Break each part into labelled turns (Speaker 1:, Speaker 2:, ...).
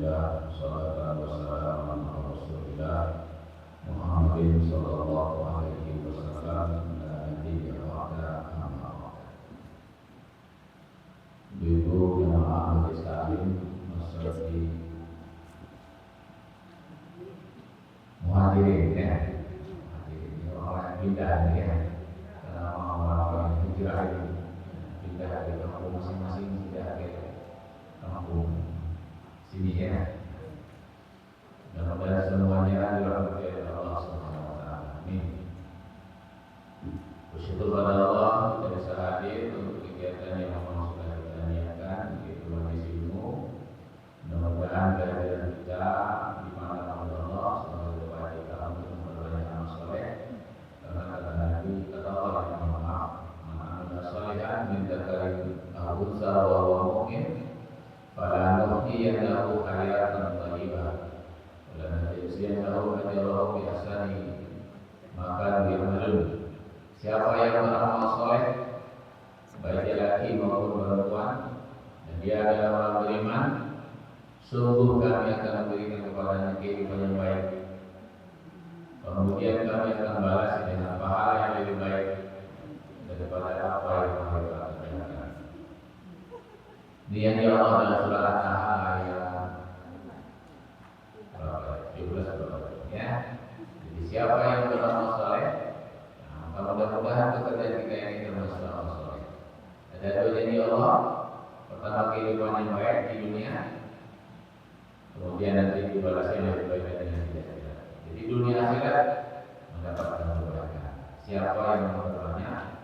Speaker 1: Alhamdulillah, sallallahu wasallam ala Rasulillah Muhammadin sallallahu alaihi wasallam dan nabiyyi wa ala Ibu jemaah majelis taklim masjid muhadirin ya, muhadirin orang yang pindah ya, karena orang-orang yang hijrah ini pindah dari kampung masing-masing, pindah ke kampung sini ya. Mudah-mudahan semuanya dirahmati oleh Allah Subhanahu wa taala. Amin. Bersyukur pada Allah kita bisa hadir untuk kegiatan yang memang sudah kita niatkan, yaitu majelis ilmu. Mudah-mudahan kehadiran kita dipandang oleh Allah sebagai upaya kita untuk memperbanyak amal soleh. Karena kata Nabi, kata Allah yang Maha, "Man amila shalihan min dzakarin aw unsa wa huwa mu'min, falanuhyiyannahu hayatan thayyibah wa lanajziyannahu ajrahu bi ahsani ma kanu ya'malun." Siapa yang beramal soleh, baik laki maupun perempuan, dan dia adalah orang beriman, sungguh kami akan memberikan kepadanya kehidupan yang baik. Kemudian kami akan balas dengan pahala yang lebih baik daripada apa yang mereka kerjakan. Dia Allah dalam surah An-Nahl ayat 17 ya. Jadi siapa yang beramal soleh, mudah-mudahan pekerjaan kita ini termasuk amal soleh. Ada dua janji Allah. Pertama, kehidupan yang baik di dunia, kemudian nanti dibalasnya lebih baik dari yang tidak. Jadi dunia akhirat mendapatkan kebaikan. Siapa yang memperbanyak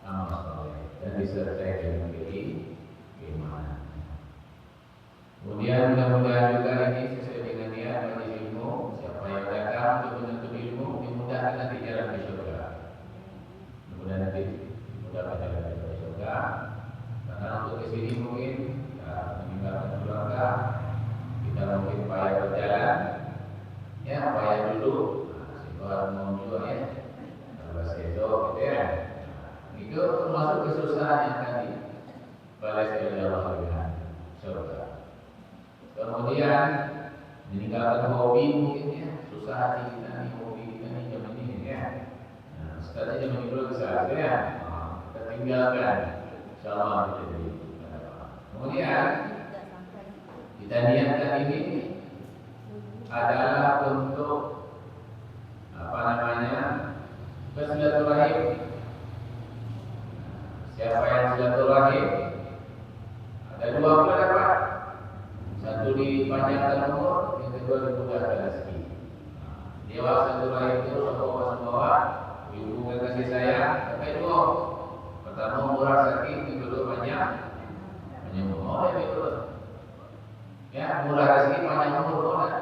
Speaker 1: amal soleh dan disertai dengan keimanan. Kemudian mudah-mudahan juga ini sesuai dengan dia majelis ilmu. Siapa yang datang untuk menuntut ilmu dimudahkan nanti jalan ke surga. Mudah nanti mendapatkan jalan ke surga. Karena untuk kesini mungkin meninggalkan keluarga, kita mungkin payah berjalan, ya payah duduk, sehingga mau juga ya, kalau sedo gitu ya. Itu termasuk kesusahan yang akan dibalas oleh Allah dengan surga. Kemudian meninggalkan hobi mungkin ya, susah hati kita nih, hobi kita nih zaman ini ya. Nah, setelah zaman dulu bisa ya, kita tinggalkan, insyaallah kita jadi. Kemudian kita niatkan ini adalah untuk bersilaturahim. Siapa yang silaturahim? Ada dua pendapat. Satu dipanjangkan umur, yang kedua dimudahkan rezeki. Dewa silaturahim itu semua hubungan kasih sayang, tapi dua. Pertama murah rezeki, yang kedua panjang umur. Ya betul. Ya murah rezeki panjang umur kan?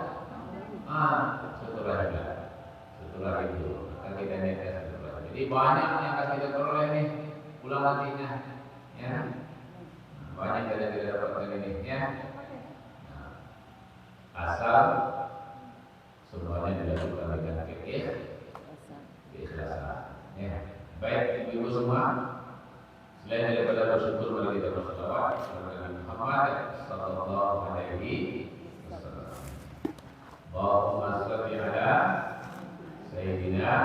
Speaker 1: Setelah itu akan kita niatkan setelah. Jadi banyak yang akan kita peroleh nih pulang nantinya, ya. Banyak yang kita dapatkan ini, ya. Asal semuanya dilakukan dengan keikhlasan. Ya. Baik ibu-ibu semua, selain daripada bersyukur mari kita berselawat kepada Muhammad sallallahu alaihi wasallam. Allahumma shalli ala sayyidina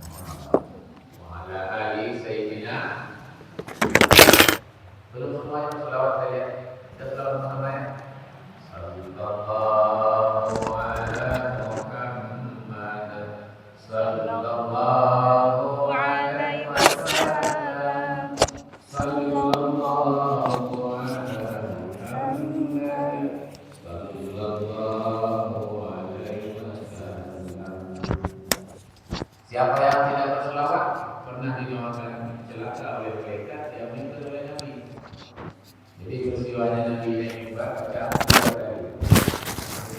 Speaker 1: Muhammad wa ala ali sayyidina. Belum semua yang selawat saja. Kita selawat sama-sama ya. Sallallahu ala Muhammad sallallahu alaihi wasallam. Sallallahu ala Muhammad sallallahu alaihi wasallam. Siapa yang tidak berselawat pernah dinamakan celaka oleh malaikat yang minta oleh Nabi. Jadi peristiwanya Nabi yang juga baca.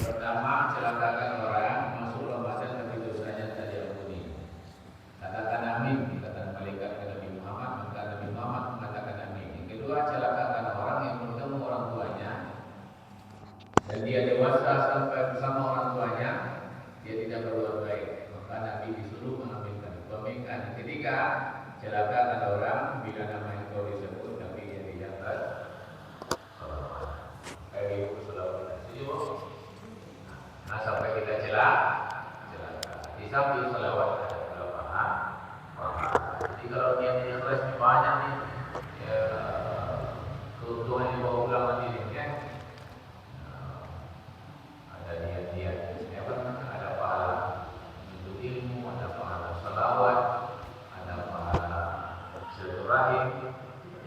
Speaker 1: Pertama, celakakan orang masuk Ramadan tapi dosanya tak diampuni. Katakan amin, katakan malaikat ke Nabi Muhammad, maka Nabi Muhammad mengatakan amin. Yang kedua, celakakan orang yang bertemu orang tuanya dan dia dewasa sampai bersama orang tuanya, dia tidak berbuat baik, maka Nabi disuruh mengambilkan pemikiran. Yang ketiga, celakakan orang bila nama yang kau disebut tapi dia tidak berselawat. Kayak gitu berselawat.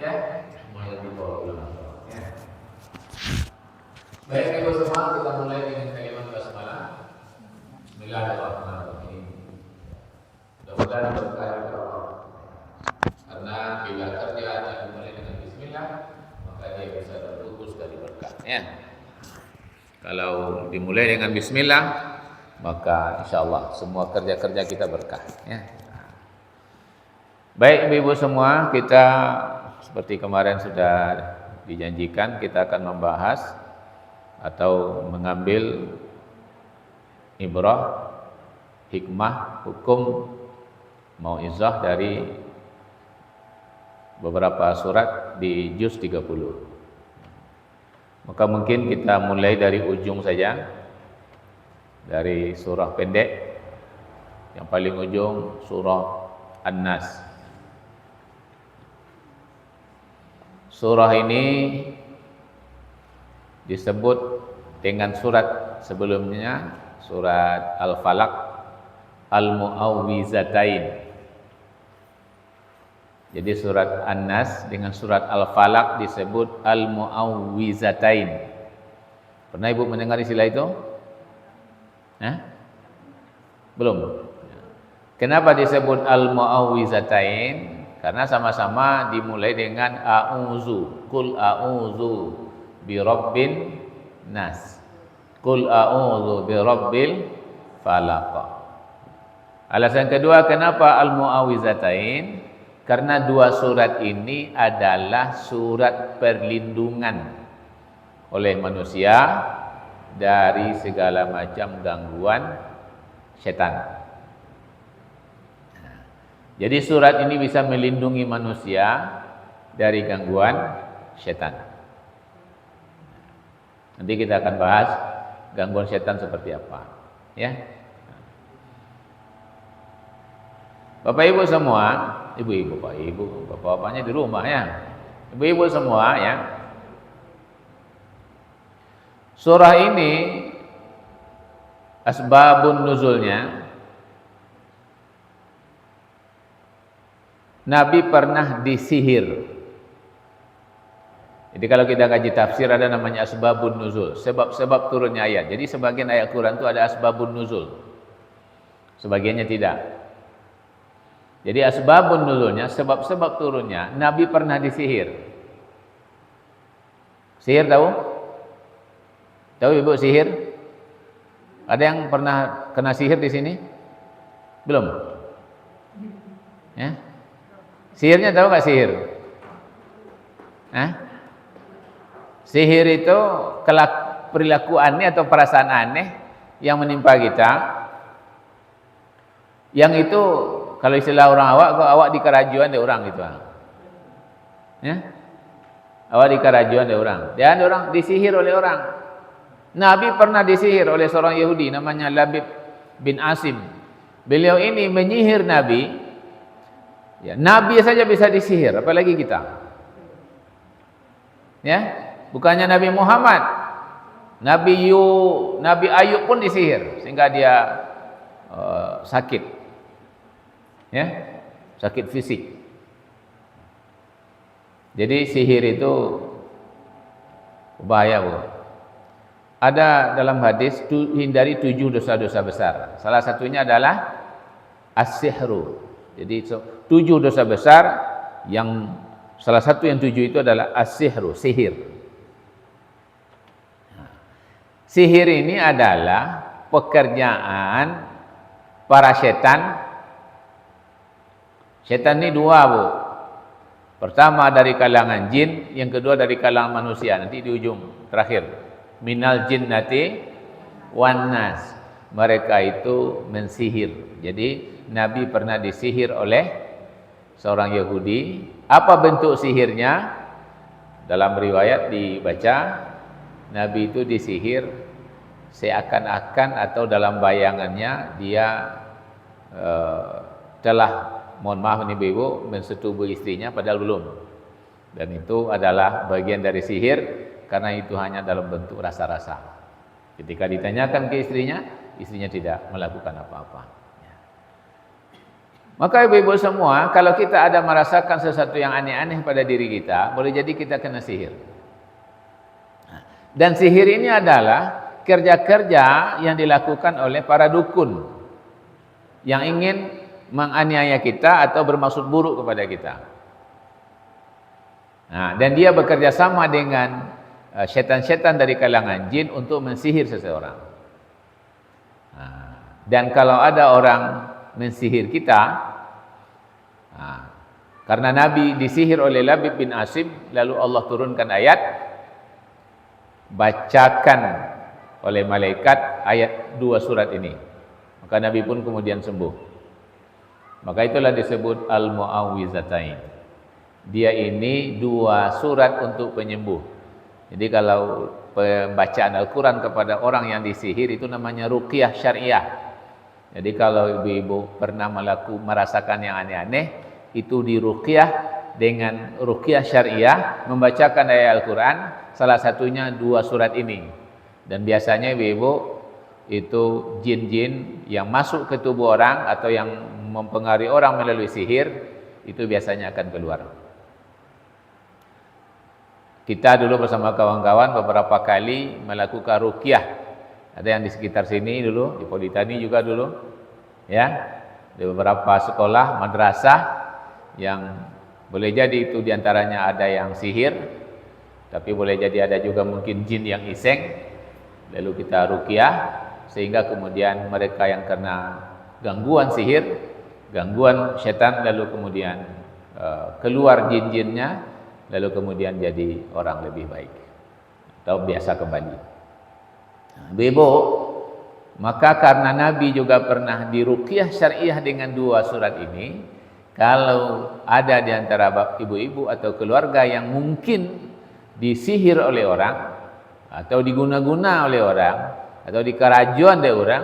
Speaker 1: Ya, semuanya di bawah ulama. Ya. Baik ibu semua, kita mulai dengan kalimat basmalah. Bismillahirrahmanirrahim. Mudah-mudahan berkah kepada Allah. Karena bila kerja dimulai dengan Bismillah, maka dia bisa terputus dari berkah. Ya. Kalau dimulai dengan Bismillah, maka insya Allah semua kerja-kerja kita berkah. Ya. Baik ibu-ibu semua, kita seperti kemarin sudah dijanjikan, kita akan membahas atau mengambil ibrah, hikmah, hukum, mau'izah dari beberapa surat di juz 30. Maka mungkin kita mulai dari ujung saja, dari surah pendek, yang paling ujung surah An-Nas. Surah ini disebut dengan surat sebelumnya, surat Al-Falaq, Al-Mu'awwizatain. Jadi surat An-Nas dengan surat Al-Falaq disebut Al-Mu'awwizatain. Pernah ibu mendengar istilah itu? Belum. Kenapa disebut Al-Mu'awwizatain? Karena sama-sama dimulai dengan a'udzu. Qul a'udzu birabbin nas. Qul a'udzu birabbil falaq. Alasan kedua kenapa Al-Mu'awwizatain? Karena dua surat ini adalah surat perlindungan oleh manusia dari segala macam gangguan setan. Jadi surat ini bisa melindungi manusia dari gangguan setan. Nanti kita akan bahas gangguan setan seperti apa, ya. Bapak Ibu semua, ibu-ibu, Pak Ibu, bapak-bapaknya di rumah ya. Ibu-ibu semua ya. Surah ini asbabun nuzulnya, Nabi pernah disihir. Jadi kalau kita kaji tafsir ada namanya asbabun nuzul, sebab-sebab turunnya ayat. Jadi sebagian ayat Quran itu ada asbabun nuzul, sebagiannya tidak. Jadi asbabun nuzulnya, sebab-sebab turunnya, Nabi pernah disihir. Sihir tahu? Tahu ibu sihir? Ada yang pernah kena sihir di sini? Belum? Ya? Sihirnya tahu nggak sihir? Sihir itu perilaku aneh atau perasaan aneh yang menimpa kita. Yang itu kalau istilah orang awak di kerajuan dia orang gitu. Ya? Awak di kerajuan dia orang. Dan orang disihir oleh orang. Nabi pernah disihir oleh seorang Yahudi namanya Labib bin Asim. Beliau ini menyihir Nabi. Ya, Nabi saja bisa disihir, apalagi kita. Ya, bukannya Nabi Muhammad. Nabi Ayub pun disihir sehingga dia sakit. Ya, sakit fisik. Jadi sihir itu bahaya, Bu. Ada dalam hadis hindari 7 dosa-dosa besar. Salah satunya adalah as-sihru. Jadi 7 dosa besar yang salah satu yang 7 itu adalah as-sihru, sihir. Sihir ini adalah pekerjaan para setan. Setan ini 2, Bu. Pertama dari kalangan jin, yang kedua dari kalangan manusia. Nanti di ujung terakhir, minal jinnati wan nas. Mereka itu mensihir. Jadi Nabi pernah disihir oleh seorang Yahudi. Apa bentuk sihirnya? Dalam riwayat dibaca, Nabi itu disihir seakan-akan atau dalam bayangannya dia telah, mohon maaf ini ibu, mensetubuhi istrinya padahal belum. Dan itu adalah bagian dari sihir karena itu hanya dalam bentuk rasa-rasa. Ketika ditanyakan ke istrinya tidak melakukan apa-apa. Maka ibu-ibu semua, kalau kita ada merasakan sesuatu yang aneh-aneh pada diri kita, boleh jadi kita kena sihir. Dan sihir ini adalah kerja-kerja yang dilakukan oleh para dukun yang ingin menganiaya kita atau bermaksud buruk kepada kita. Nah, dan dia bekerja sama dengan syaitan-syaitan dari kalangan jin untuk mensihir seseorang. Nah, dan kalau ada orang mensihir kita, karena Nabi disihir oleh Labib bin Asim, lalu Allah turunkan ayat, bacakan oleh malaikat ayat 2 surat ini, maka Nabi pun kemudian sembuh. Maka itulah disebut Al-Mu'awwizatain. Dia ini 2 surat untuk penyembuh. Jadi kalau pembacaan Al-Quran kepada orang yang disihir itu namanya ruqyah syariah. Jadi kalau ibu-ibu pernah merasakan yang aneh-aneh, itu diruqyah dengan ruqyah syariah, membacakan ayat Al-Quran, salah satunya 2 surat ini. Dan biasanya ibu-ibu itu jin-jin yang masuk ke tubuh orang atau yang mempengaruhi orang melalui sihir, itu biasanya akan keluar. Kita dulu bersama kawan-kawan beberapa kali melakukan ruqyah. Ada yang di sekitar sini dulu, di Politani juga dulu, ya, di beberapa sekolah, madrasah, yang boleh jadi itu diantaranya ada yang sihir, tapi boleh jadi ada juga mungkin jin yang iseng. Lalu kita ruqyah, sehingga kemudian mereka yang kena gangguan sihir, gangguan setan, lalu kemudian keluar jin-jinnya, lalu kemudian jadi orang lebih baik atau biasa kembali. Ibu, maka karena Nabi juga pernah diruqyah syariah dengan 2 surat ini, kalau ada di antara ibu-ibu atau keluarga yang mungkin disihir oleh orang atau diguna-guna oleh orang atau dikerajuan oleh orang,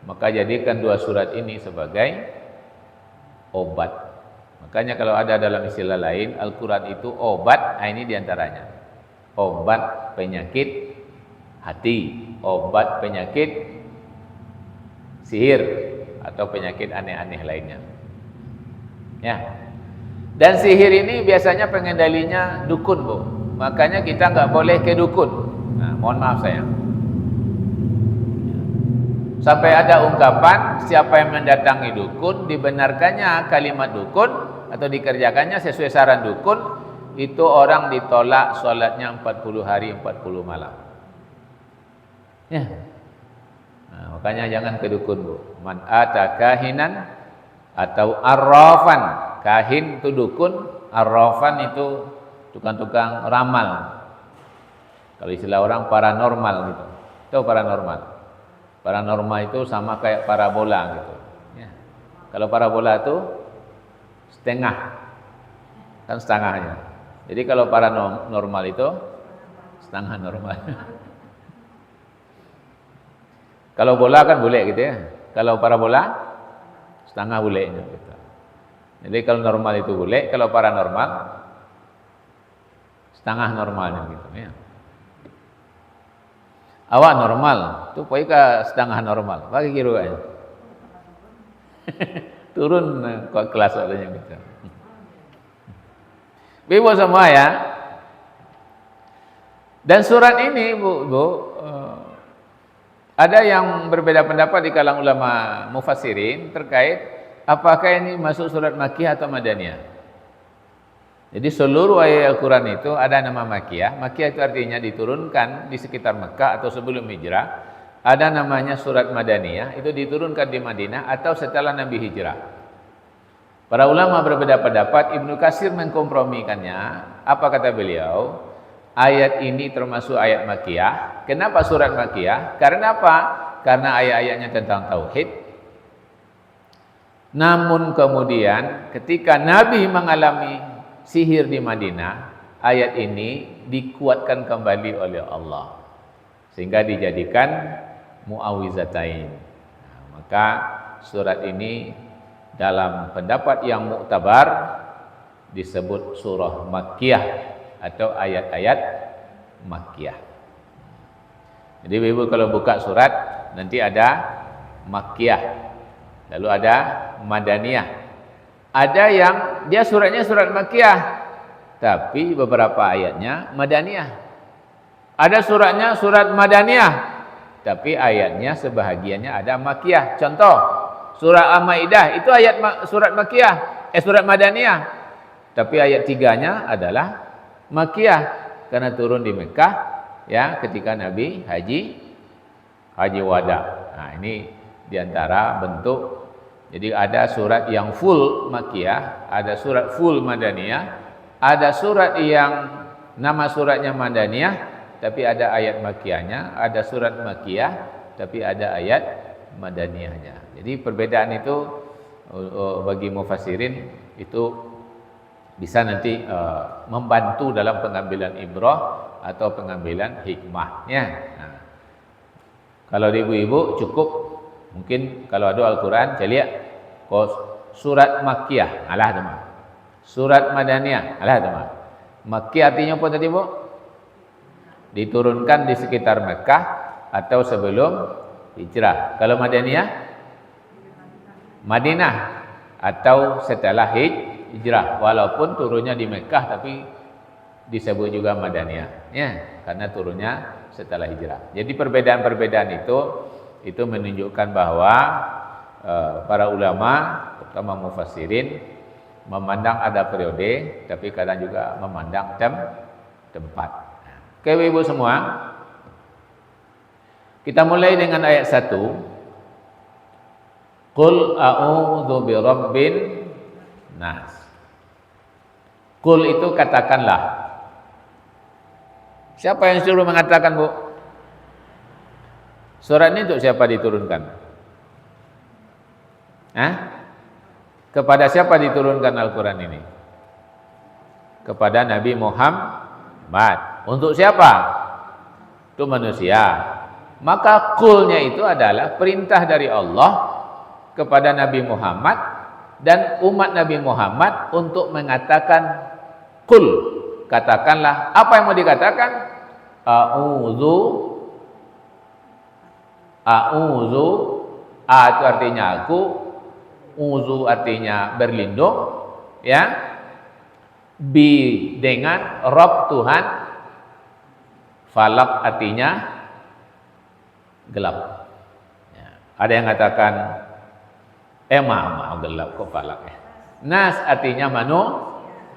Speaker 1: maka jadikan 2 surat ini sebagai obat. Makanya kalau ada dalam istilah lain, Al-Quran itu obat, ini diantaranya. Obat penyakit hati, obat penyakit sihir, atau penyakit aneh-aneh lainnya. Ya. Dan sihir ini biasanya pengendalinya dukun, Bu. Makanya kita nggak boleh ke dukun. Nah, mohon maaf saya. Sampai ada ungkapan, siapa yang mendatangi dukun, dibenarkannya kalimat dukun atau dikerjakannya sesuai saran dukun, itu orang ditolak sholatnya 40 hari 40 malam. Ya. Nah, makanya jangan ke dukun, Bu. Man ata kahinan atau arrafan. Kahin itu dukun, arrafan itu tukang-tukang ramal. Kalau istilah orang paranormal gitu. Itu paranormal. Paranormal itu sama kayak parabola gitu. Ya. Kalau parabola itu setengah, kan setengahnya. Jadi kalau paranormal itu setengah normal. Kalau bola kan bule gitu ya. Kalau parabola setengah bulenya gitu. Jadi kalau normal itu bule, kalau paranormal setengah normalnya gitu ya. Awak normal, tu poi ka setengah normal. Bagi kira kan. Turun kelas adanya gitu. Ibu semua ya. Dan surat ini, Bu, ada yang berbeda pendapat di kalangan ulama mufassirin terkait apakah ini masuk surat Makkiyah atau Madaniyah. Jadi seluruh ayat Al-Quran itu ada nama Makkiyah. Makkiyah itu artinya diturunkan di sekitar Mekah atau sebelum hijrah. Ada namanya surat Madaniyah, itu diturunkan di Madinah atau setelah Nabi hijrah. Para ulama berbeda pendapat. Ibnu Katsir mengkompromikannya. Apa kata beliau? Ayat ini termasuk ayat Makkiyah. Kenapa surat Makkiyah? Karena apa? Karena ayat-ayatnya tentang tauhid. Namun kemudian ketika Nabi mengalami sihir di Madinah, ayat ini dikuatkan kembali oleh Allah sehingga dijadikan mu'awwizatain. Nah, maka surat ini dalam pendapat yang muktabar disebut surah Makkiyah atau ayat-ayat Makkiyah. Jadi ibu kalau buka surat nanti ada Makkiyah, lalu ada Madaniyah. Ada yang dia suratnya surat Makkiyah, tapi beberapa ayatnya Madaniyah. Ada suratnya surat Madaniyah, tapi ayatnya sebahagiannya ada Makkiyah. Contoh, surah Al-Maidah itu ayat surat Makkiyah, surat Madaniyah. Tapi ayat 3-nya adalah Makkiyah karena turun di Mekah ya ketika Nabi haji wada. Nah, ini diantara bentuk. Jadi ada surat yang full Makkiyah, ada surat full Madaniyah, ada surat yang nama suratnya Madaniyah tapi ada ayat Makkiyahnya, ada surat Makkiyah tapi ada ayat Madaniyahnya. Jadi perbedaan itu bagi mufassirin itu bisa nanti membantu dalam pengambilan ibrah atau pengambilan hikmahnya. Nah, kalau ibu-ibu cukup mungkin kalau ada Al-Quran saya lihat surat Makkiyah alah teman, surat Madaniyah alah teman. Makkiyah artinya apa tadi Bu? Diturunkan di sekitar Mekah atau sebelum hijrah. Kalau Madaniyah Madinah atau setelah hijrah, walaupun turunnya di Mekah tapi disebut juga Madaniyah ya, karena turunnya setelah hijrah. Jadi perbedaan-perbedaan itu menunjukkan bahwa para ulama terutama mufassirin memandang ada periode tapi kadang juga memandang tempat. Oke Ibu semua, kita mulai dengan ayat 1. Qul a'udzu birabbin nas. Qul itu katakanlah. Siapa yang suruh mengatakan Bu? Surat ini untuk siapa diturunkan? Kepada siapa diturunkan Al-Quran ini? Kepada Nabi Muhammad. Untuk siapa? Itu manusia. Maka qulnya itu adalah perintah dari Allah kepada Nabi Muhammad dan umat Nabi Muhammad untuk mengatakan qul. Katakanlah. Apa yang mau dikatakan? A'udzu. A itu artinya aku, uzu artinya berlindung, ya. Bi dengan Rabb Tuhan, falak artinya gelap. Ya. Ada yang katakan gelap kok falak ya. Nas artinya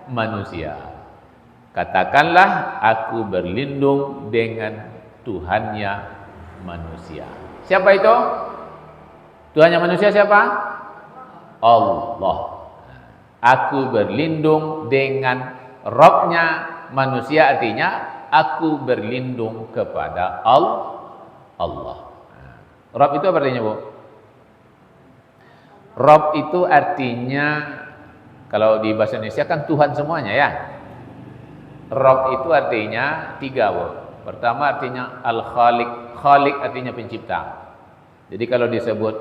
Speaker 1: manusia. Katakanlah aku berlindung dengan Tuhannya manusia. Siapa itu? Tuhannya manusia siapa? Allah. Aku berlindung dengan Rabb-nya manusia, artinya aku berlindung kepada Allah. Rabb itu apa artinya Bu? Rabb itu artinya kalau di bahasa Indonesia kan Tuhan semuanya ya. Rabb itu artinya 3 Bu. Pertama artinya Al-Khaliq. Khaliq artinya pencipta. Jadi kalau disebut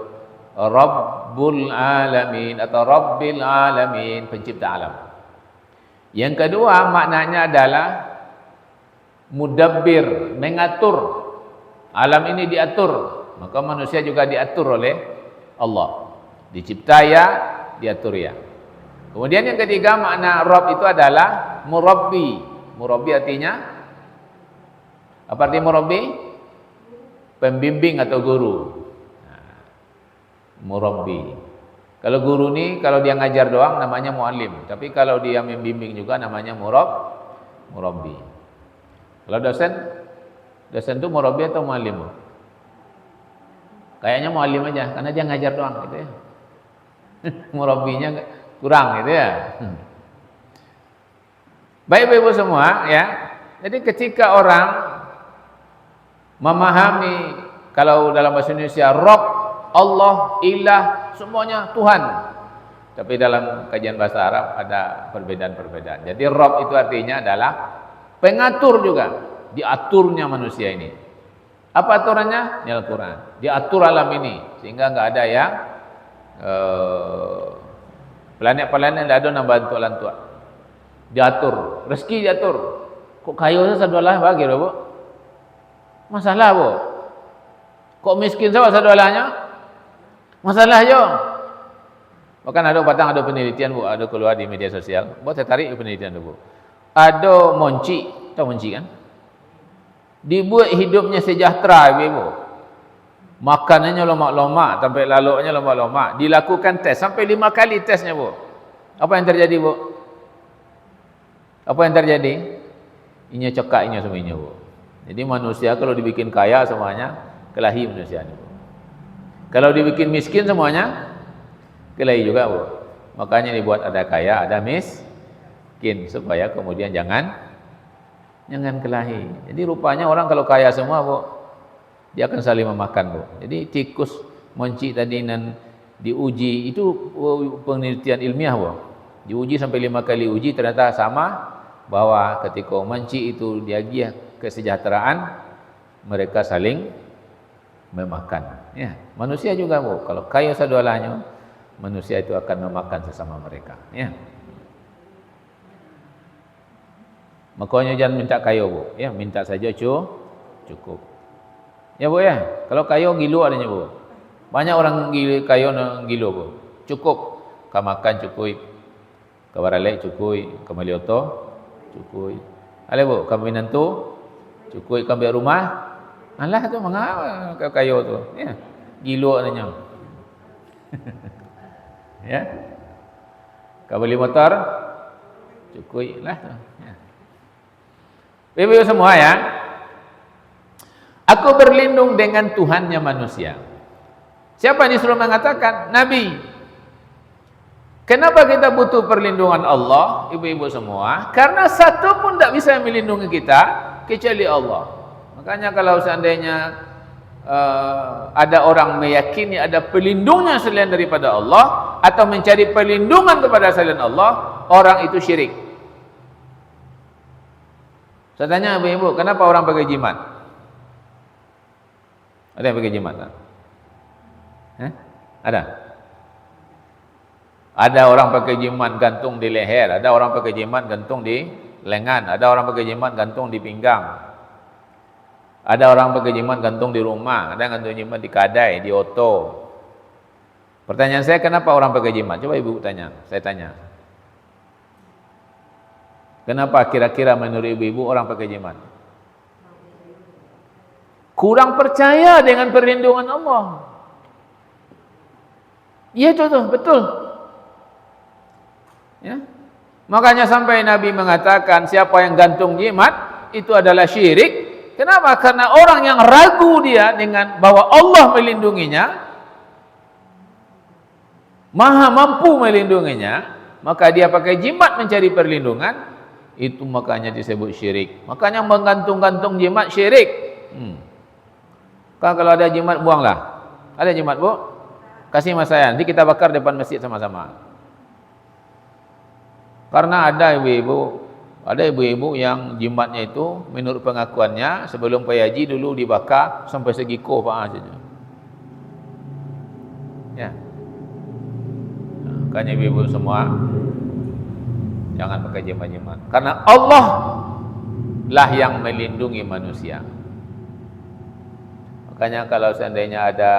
Speaker 1: Rabbul Alamin atau Rabbil Alamin, pencipta alam. Yang kedua maknanya adalah mudabbir, mengatur. Alam ini diatur, maka manusia juga diatur oleh Allah. Dicipta ya, diatur ya. Kemudian yang ketiga makna Rabb itu adalah murabbi. Murabbi artinya apa artinya murabbi? Pembimbing atau guru. Murabbi. Kalau guru ni kalau dia ngajar doang namanya muallim, tapi kalau dia membimbing juga namanya murabbi. Kalau dosen itu murabbi atau muallim? Kayaknya muallim aja karena dia ngajar doang gitu ya. Murabbinya kurang gitu ya. Baik Ibu semua ya. Jadi ketika orang memahami kalau dalam bahasa Indonesia Rabb, Allah, Ilah, semuanya Tuhan. Tapi dalam kajian bahasa Arab ada perbedaan-perbedaan. Jadi Rabb itu artinya adalah pengatur juga, diaturnya manusia ini. Apa aturannya? Di Al-Quran. Diatur alam ini sehingga nggak ada yang planet-planet tidak ada yang bantu. Diatur, rezeki diatur. Kok kayunya sadulah bagi Bu? Masalah Bu. Kok miskin saja sadulahnya? Masalah yo. Bahkan ada penelitian Bu, ada keluar di media sosial. Buat saya tarik penelitian tu Bu. Ada monci, tahu monci kan? Dibuat hidupnya sejahtera Ibu. Makanannya lemak-lemak, sampai laluannya lemak-lemak. Dilakukan tes sampai 5 kali tesnya Bu. Apa yang terjadi Bu? Apa yang terjadi? Inya cekak inya semuanya Bu. Jadi manusia kalau dibikin kaya semuanya kelahi manusia ini Bu. Kalau dibikin miskin semuanya kelahi juga Bu. Makanya dibuat ada kaya, ada miskin supaya kemudian jangan kelahi. Jadi rupanya orang kalau kaya semua Bu, dia akan saling memakan Bu. Jadi tikus monci tadi dan diuji itu penelitian ilmiah Bu. Diuji sampai 5 kali uji ternyata sama, bahwa ketika monci itu dia kesejahteraan, mereka saling memakan. Ya, manusia juga Bu. Kalau kaya sadualanya, manusia itu akan memakan sesama mereka. Ya. Makanya jangan minta kaya Bu. Ya, minta saja cukup. Ya Bu ya. Kalau kaya gilo adanya Bu. Banyak orang kaya gilo Bu. Cukup. Kau makan cukup. Kau baralek cukup. Kau malioto cukup. Ada Bu, kau minantu cukup, kau ambil rumah. Alah tu mengapa kau kaya tu. Ya. Gilo adanya. Ya. Kau beli motor cukup lah tu. Ya. Ibu semua ya. Aku berlindung dengan Tuhannya manusia. Siapa yang disuruh mengatakan? Nabi. Kenapa kita butuh perlindungan Allah, ibu-ibu semua? Karena satu pun tak bisa melindungi kita kecuali Allah. Makanya kalau seandainya ada orang meyakini ada pelindungnya selain daripada Allah, atau mencari perlindungan kepada selain Allah, orang itu syirik. Saya tanya ibu-ibu, kenapa orang pakai jimat? Ada yang pakai jimat tak? Ada? Ada orang pakai jimat gantung di leher, ada orang pakai jimat gantung di lengan, ada orang pakai jimat gantung di pinggang, ada orang pakai jimat gantung di rumah, ada yang gantung jimat di kadai, di oto. Pertanyaan saya, kenapa orang pakai jimat? Coba ibu tanya, saya tanya. Kenapa kira-kira menurut ibu-ibu orang pakai jimat? Kurang percaya dengan perlindungan Allah. Iya tu betul. Ya. Makanya sampai Nabi mengatakan siapa yang gantung jimat itu adalah syirik. Kenapa? Karena orang yang ragu dia dengan bahwa Allah melindunginya, Maha mampu melindunginya, maka dia pakai jimat mencari perlindungan, itu makanya disebut syirik. Makanya menggantung-gantung jimat syirik. Kalau ada jimat buanglah. Ada jimat Bu? Kasih mas saya, nanti kita bakar depan masjid sama-sama. Karena ada ibu-ibu yang jimatnya itu menurut pengakuannya sebelum Pak Haji dulu dibakar sampai segiko Pak saja. Ya. Makanya ibu-ibu semua jangan pakai jimat-jimat. Karena Allah lah yang melindungi manusia. Makanya kalau seandainya ada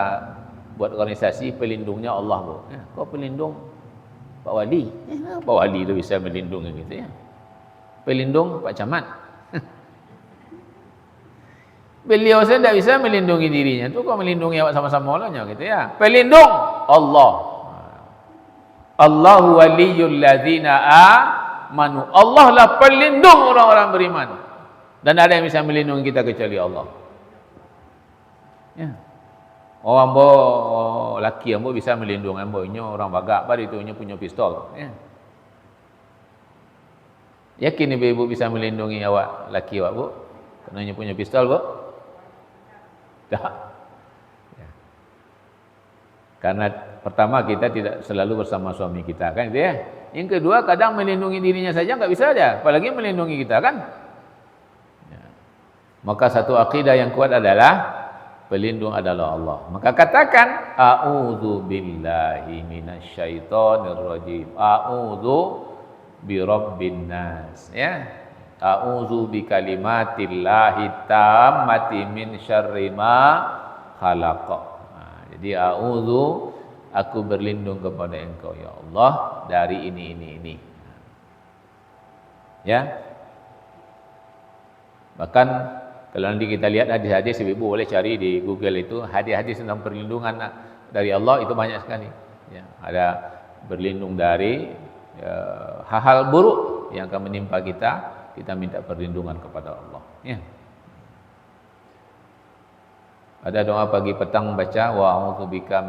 Speaker 1: buat organisasi, pelindungnya Allah Bu. Ya, kau pelindung Pak Wali. Pak Wali itu bisa melindungi gitu ya. Pelindung Pak Camat. Beliau saya tidak bisa melindungi dirinya. Itu kau melindungi awak sama-sama olehnya gitu ya. Pelindung Allah. Allahu waliyul ladzina amanu. Allah lah pelindung orang-orang beriman. Dan ada yang bisa melindungi kita kecuali Allah. Ya. Oh ambo laki ambo bisa melindungi ambo nya orang bagak pada itu nya punya pistol. Ya. Yakin ibu bisa melindungi awak laki awak Bu? Kerana nya punya pistol Bu? Tak. Ya. Karena pertama kita tidak selalu bersama suami kita kan gitu ya. Yang kedua kadang melindungi dirinya saja enggak bisa aja, apalagi melindungi kita kan. Ya. Maka satu akidah yang kuat adalah pelindung adalah Allah. Maka katakan a'udzu billahi minasyaitonir rajim. A'udzu birabbin nas ya. A'udzu bikalimatillahi tammati min syarri ma khalaq. Jadi a'udzu aku berlindung kepada Engkau ya Allah dari ini. Ya. Bahkan kalau nanti kita lihat hadis-hadis, ibu boleh cari di Google itu hadis-hadis tentang perlindungan dari Allah itu banyak sekali. Ya, ada berlindung dari hal-hal buruk yang akan menimpa kita minta perlindungan kepada Allah. Ya. Ada doa pagi petang baca wa a'udzubika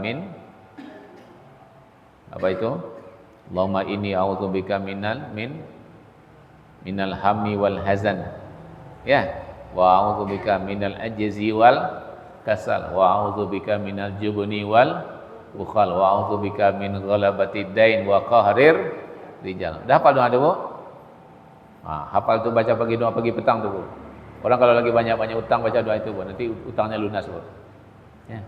Speaker 1: apa itu? Allahumma inni a'udzubika minal hammi wal hazan. Ya, wa a'udzubika minal ajzi wal kasal wa a'udzubika minal jubni wal bukhal wa a'udzubika min ghalabatid dain wa qahrir rijal. Dah hafal doa tu, Bu? Hafal tu, baca pagi, doa pagi petang tu, Bu. Orang kalau lagi banyak-banyak utang baca doa itu, Bu, nanti utangnya lunas, Bu. Ya.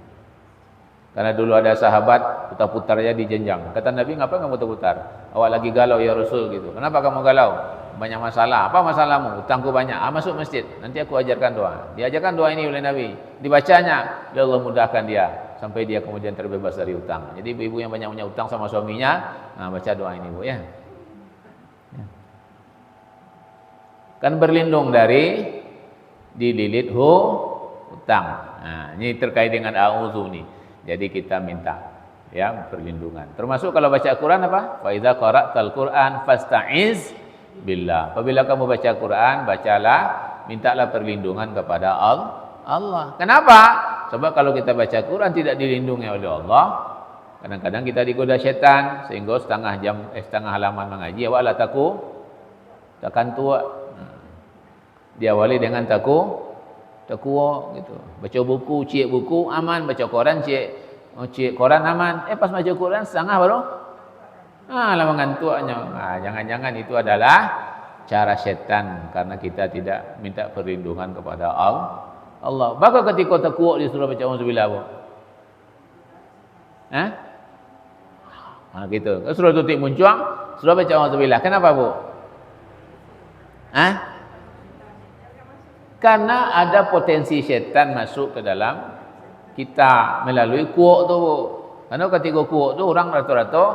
Speaker 1: Karena dulu ada sahabat putar-putar aja di jenjang. Kata Nabi, ngapain kamu putar-putar? Awak lagi galau ya Rasul gitu. Kenapa kamu galau? Banyak masalah. Apa masalahmu? Utangku banyak. Masuk masjid. Nanti aku ajarkan doa. Diajarkan doa ini oleh Nabi. Dibacanya, ya Allah mudahkan dia sampai dia kemudian terbebas dari utang. Jadi ibu-ibu yang banyak punya utang sama suaminya, baca doa ini, Bu, ya. Kan berlindung dari dililit hutang. Ini terkait dengan a'udzu nih. Jadi kita minta ya perlindungan. Termasuk kalau baca Quran apa? Fa idza qara'tal Qur'an fasta'iz billah. Apabila kamu baca Quran, bacalah, mintalah perlindungan kepada Allah. Kenapa? Sebab kalau kita baca Quran tidak dilindungi oleh Allah, kadang-kadang kita digoda setan sehingga setengah halaman mengaji awak takkan tua. Diawali dengan takwa gitu. Baca buku, cek buku aman, baca Quran cek Quran aman. Pas baca Quran setengah baru lama ngantuknya. Jangan-jangan itu adalah cara setan karena kita tidak minta perlindungan kepada Allah. Maka ketika takwa disuruh baca auzubillah, Bu. Gitu. Suruh tutik muncuang, suruh baca auzubillah. Kenapa, Bu? Karena ada potensi setan masuk ke dalam kita melalui kuok tu, Bu. Karena ketika kuok tu orang rata-rata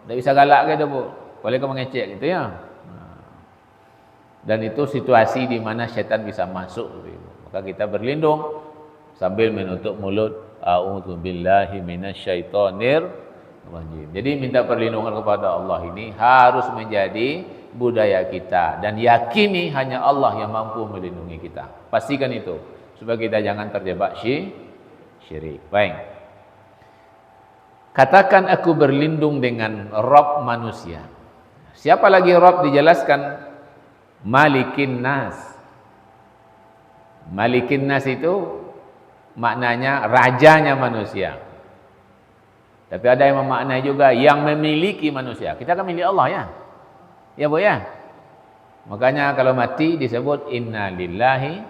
Speaker 1: tak bisa galak gitu, Bu. Boleh ke mengecek gitu ya. Dan itu situasi di mana setan bisa masuk gitu. Maka kita berlindung sambil menutup mulut. A'udzubillahi minasyaitonir rajim. Jadi minta perlindungan kepada Allah ini harus menjadi budaya kita dan yakini hanya Allah yang mampu melindungi kita. Pastikan itu supaya kita jangan terjebak syirik. Baik. Katakan aku berlindung dengan Rabb manusia. Siapa lagi Rabb? Dijelaskan Malikin Nas. Malikin Nas itu maknanya rajanya manusia. Tapi ada yang memaknai juga yang memiliki manusia. Kita kan milik Allah ya. Ya, Bu, ya. Makanya kalau mati disebut inna lillahi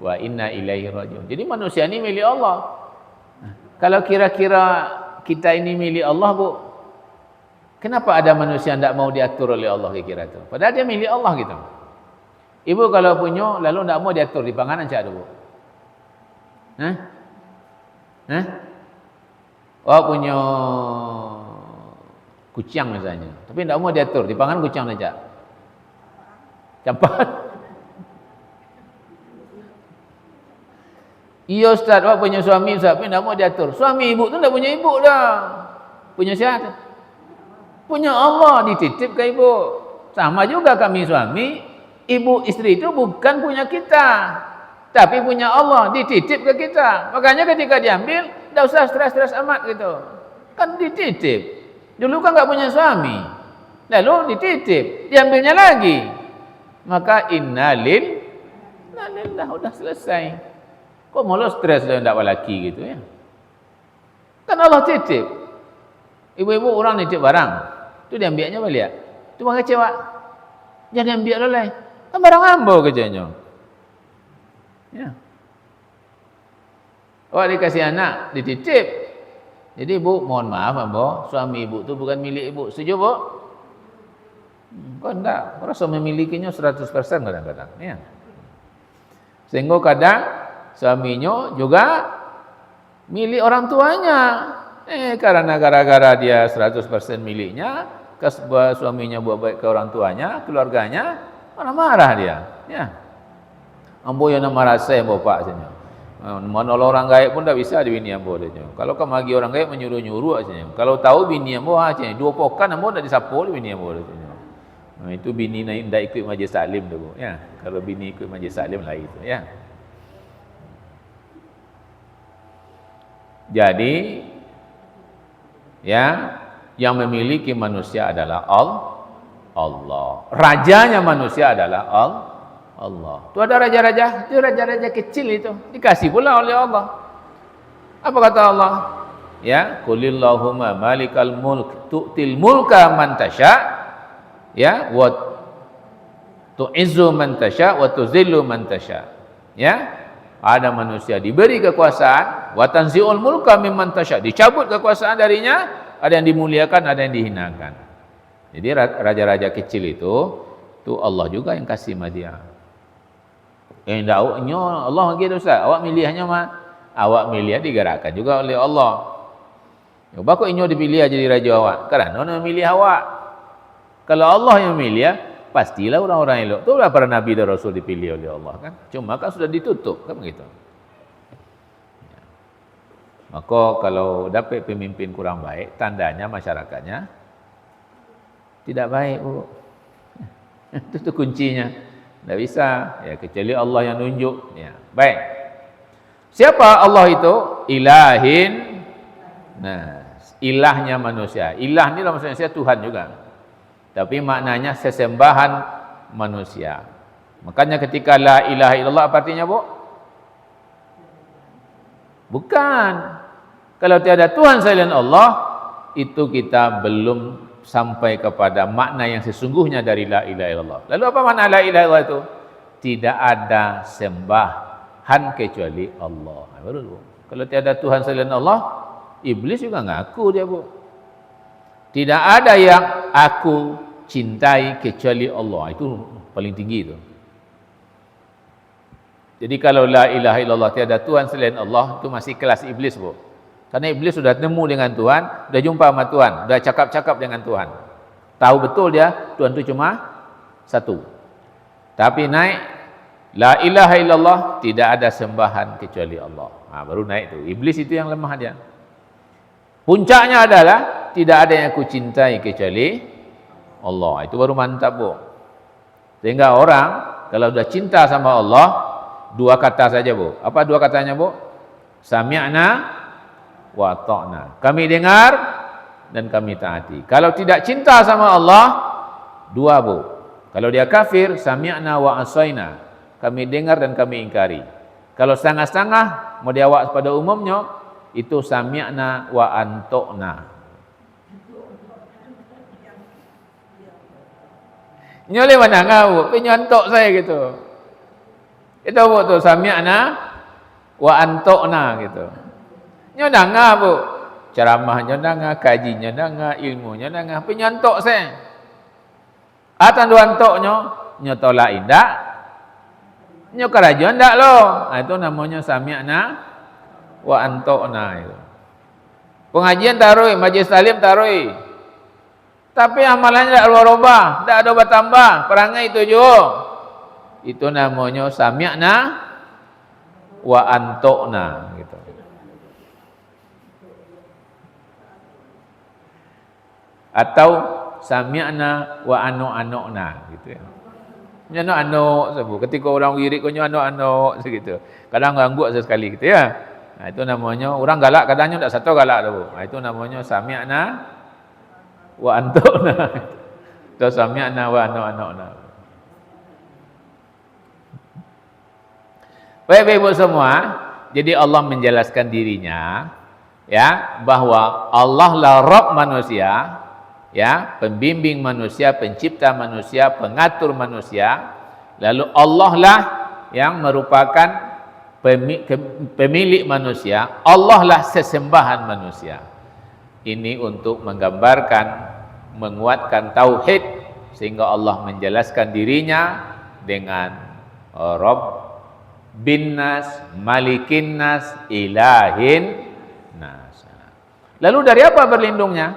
Speaker 1: wa inna ilaihi rajiun. Jadi manusia ini milik Allah. Kalau kira-kira kita ini milik Allah, Bu, kenapa ada manusia yang tidak mau diatur oleh Allah kira-kira itu? Padahal dia milik Allah gitu. Ibu kalau punya lalu tidak mau diatur di panganan cak, Bu. Punya kucing misalnya, tapi tidak mau diatur, dipangan kucing saja. Cepat. Iya Ustaz, awak punya suami Ustaz, tapi tidak mau diatur. Suami ibu tu tidak punya ibu dah. Punya siapa? Punya Allah, dititip ke ibu. Sama juga kami suami, ibu istri itu bukan punya kita, tapi punya Allah, dititip ke kita. Makanya ketika diambil, tidak usah stres-stres amat gitu. Kan dititip. Dulu kan enggak punya suami. Lalu dititip, diambilnya lagi. Maka innalillah udah selesai. Kok malah stres dan enggak laki gitu ya. Kan Allah titip. Ibu-ibu orang nitip barang, itu diambilnya balik. Cuma kecewa. Jangan ambil oleh. Kan barang hamba kerjanya. Ya. Dikasih anak, dititip. Jadi ibu, mohon maaf Ambo, suami ibu itu bukan milik ibu. Setuju, Bu? Kok enggak? Rasa memilikinya 100% kadang-kadang. Ya. Sehingga kadang suaminya juga milik orang tuanya.
Speaker 2: Karena gara-gara dia 100% miliknya, suaminya buat baik ke orang tuanya, keluarganya, marah-marah dia. Ya. Ambo yang marah saya bapak saja. Menolong orang gaib pun tak bisa di bini ambo dia. Kalau kau magi orang gaib menyuruh-nyuruh saja. Kalau tahu bini ambo saja, dua pokan ambo dah disapu di bini ambo dia. Itu bini ndak ikut majlis taklim tu. Ya. Kalau bini ikut majlis taklim lain itu, ya. Jadi ya, yang memiliki manusia adalah Allah. Rajanya manusia adalah Allah. Itu ada raja-raja, itu raja-raja kecil itu dikasih pula oleh Allah. Apa kata Allah? Ya, qulillahumma malikal mulk tu'til mulka man tasya, ya, wa tu'izzu man tasya wa tuzillu man tasya. Ya. Ada manusia diberi kekuasaan, wa tanzi'ul mulka mimman tasya, dicabut kekuasaan darinya, ada yang dimuliakan, ada yang dihinakan. Jadi raja-raja kecil itu Allah juga yang kasih sama dia. Yang daknya Allah gitu Ustaz, awak milihnya mah, awak milih digerakkan juga oleh Allah. Ya kok inyo dipilih jadi raja awak? Karena orang milih awak. Kalau Allah yang milih, pastilah orang-orang elok. Itulah para nabi dan rasul dipilih oleh Allah kan. Cuma kan sudah ditutup kan begitu. Ya. Maka kalau dapat pemimpin kurang baik, tandanya masyarakatnya tidak baik, Bu. Itu kuncinya. Tidak bisa, ya kecuali Allah yang nunjuk. Ya, baik. Siapa Allah itu? Ilahin. Nah, ilahnya manusia. Ilah ini maksudnya Tuhan juga. Tapi maknanya sesembahan manusia. Makanya ketika la ilaha illallah apa artinya, Bu? Bukan. Kalau tiada Tuhan selain Allah, itu kita belum sampai kepada makna yang sesungguhnya dari la ilaha illallah. Lalu apa makna la ilaha illallah itu? Tidak ada sembahan kecuali Allah. Baru, Bu. Kalau tiada Tuhan selain Allah, iblis juga ngaku dia, Bu. Tidak ada yang aku cintai kecuali Allah. Itu paling tinggi itu. Jadi kalau la ilaha illallah tiada Tuhan selain Allah, itu masih kelas iblis, Bu. Karena iblis sudah temu dengan Tuhan, sudah jumpa sama Tuhan, sudah cakap-cakap dengan Tuhan. Tahu betul dia Tuhan itu cuma satu. Tapi naik la ilaha illallah, tidak ada sembahan kecuali Allah. Baru naik itu. Iblis itu yang lemah dia. Puncaknya adalah tidak ada yang aku cintai kecuali Allah. Itu baru mantap, Bu. Sehingga orang kalau sudah cinta sama Allah, dua kata saja, Bu. Apa dua katanya, Bu? Sami'na wa ta'na. Kami dengar dan kami taati. Kalau tidak cinta sama Allah, dua, Bu. Kalau dia kafir, sami'na wa asaina. Kami dengar dan kami ingkari. Kalau setengah-setengah, mau dia awak pada umumnya, itu sami'na wa antokna. Nyole mana ngau, penyontok saya gitu. Itu, Bu, tu sami'na wa antokna gitu. Nyodanga, Bu. Ceramahnya nyodanga, kajinya nyodanga, ilmunya nyodanga, penyontok saya. Atan dua antoknya, nyotolak indak, nyokarajon ndak lo. Itu namanya sami'na wa antokna itu. Pengajian taruh, majlis taklim taruh. Tapi amalannya tidak berubah, tidak ada bertambah, perangai itu juga. Itu namanya sami'na wa antokna gitu. Atau sami'na wa anu-anukna gitu ya. Anu-anu sebut. Ketika orang wirid kau anu-anu segitu. Kadang ganggu sesekali gitu ya. Nah, itu namanya orang galak, kadangnya tak satu galak tu. Nah, itu namanya sami'na wa antokna. Itu sami'na wa anu-anukna. Baik Ibu semua, jadi Allah menjelaskan dirinya ya bahwa Allah lah Rabb manusia, ya, pembimbing manusia, pencipta manusia, pengatur manusia. Lalu Allah lah yang merupakan pemilik manusia, Allah lah sesembahan manusia. Ini untuk menggambarkan, menguatkan tauhid, sehingga Allah menjelaskan dirinya dengan Rabb bin nas, malikin nas, ilahin nas. Lalu dari apa berlindungnya?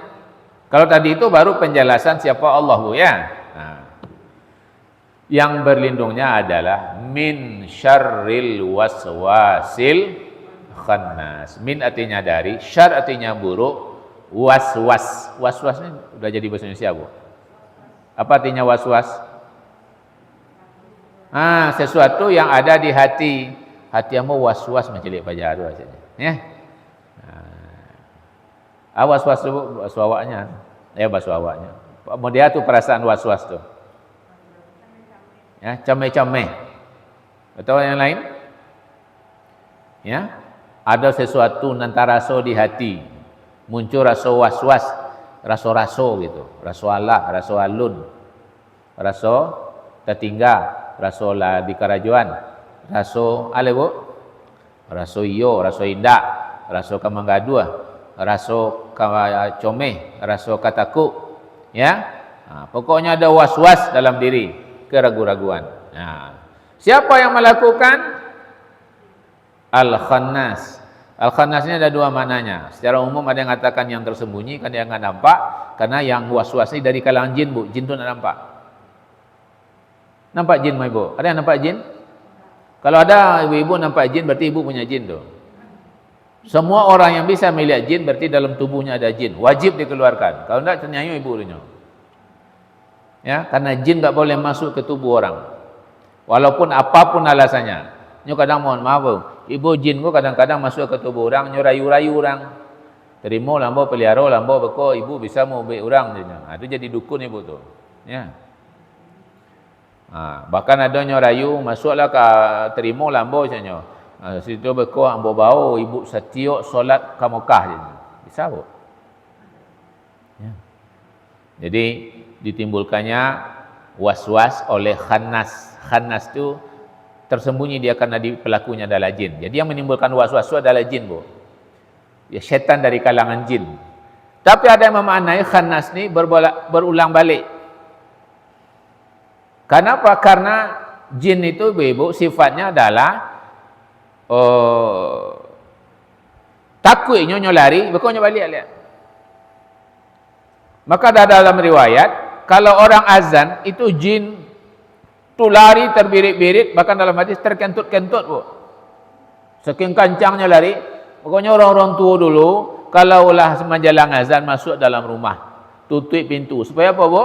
Speaker 2: Kalau tadi itu baru penjelasan siapa Allah, Bu, ya. Nah, yang berlindungnya adalah min syarril waswasil khannas. Min artinya dari, syar artinya buruk, waswas. Waswas ini udah jadi bahasa Indonesia, Bu. Apa artinya waswas? Sesuatu yang ada di hati. Hati yang mau waswas mencelik pajaru aja. Ya. Was-was tu waswawaknya. Waswawaknya. Dia tu perasaan was-was tu. Ya, comeh-comeh. Atau yang lain? Ya. Ada sesuatu nantaraso di hati. Muncul rasa was-was, rasa-rasa gitu. Rasa alah, rasa alun. Rasa tertinggal, rasa lah di kerajuan. Rasa ale, Bu? Rasa iyo, rasa indak, rasa kamanggaduah. Rasa comeh, rasa katakut, ya. Pokoknya ada was-was dalam diri, keraguan-raguan. Siapa yang melakukan? Al-Khannas. Al-Khannas ini ada dua maknanya. Secara umum ada yang mengatakan yang tersembunyi, kan yang nggak nampak. Karena yang was-was ini dari kalangan jin, Bu. Jin itu nggak nampak. Nampak jin, Ibu? Ada yang nampak jin? Kalau ada ibu-ibu nampak jin, berarti ibu punya jin tu. Semua orang yang bisa melihat jin berarti dalam tubuhnya ada jin, wajib dikeluarkan. Kalau tidak ternyayu ibu punya. Ya, karena jin tak boleh masuk ke tubuh orang. Walaupun apapun alasannya. Nyo kadang mohon maaf, ibu jin ko kadang-kadang masuk ke tubuh orang, nyo rayu-rayu orang. Terima lambo pelihara lambo beko ibu bisa mau be orang dia. Itu jadi dukun ibu tu. Ya. Bahkan ada nyo rayu masuklah ke terima lambo nyo. Situ beko ambo bau ibu setiok solat ke Mekah je. Bisa, Bu. Ya. Jadi ditimbulkannya was-was oleh khannas. Khannas tu tersembunyi dia karena di pelakunya adalah jin. Jadi yang menimbulkan was-was itu adalah jin, Bu. Ya, syaitan dari kalangan jin. Tapi ada yang memaknai khannas ni berulang balik. Kenapa? Karena jin itu, Bu, sifatnya adalah takut nyo lari, bekonyo balik lihat. Maka dalam riwayat, kalau orang azan itu jin tu lari terbirit-birit, bahkan dalam hadis terkentut-kentut, Bu. Saking kancangnya lari. Pokoknya orang-orang tua dulu, kalau ulah menjelang azan masuk dalam rumah, tutup pintu. Supaya apa, Bu?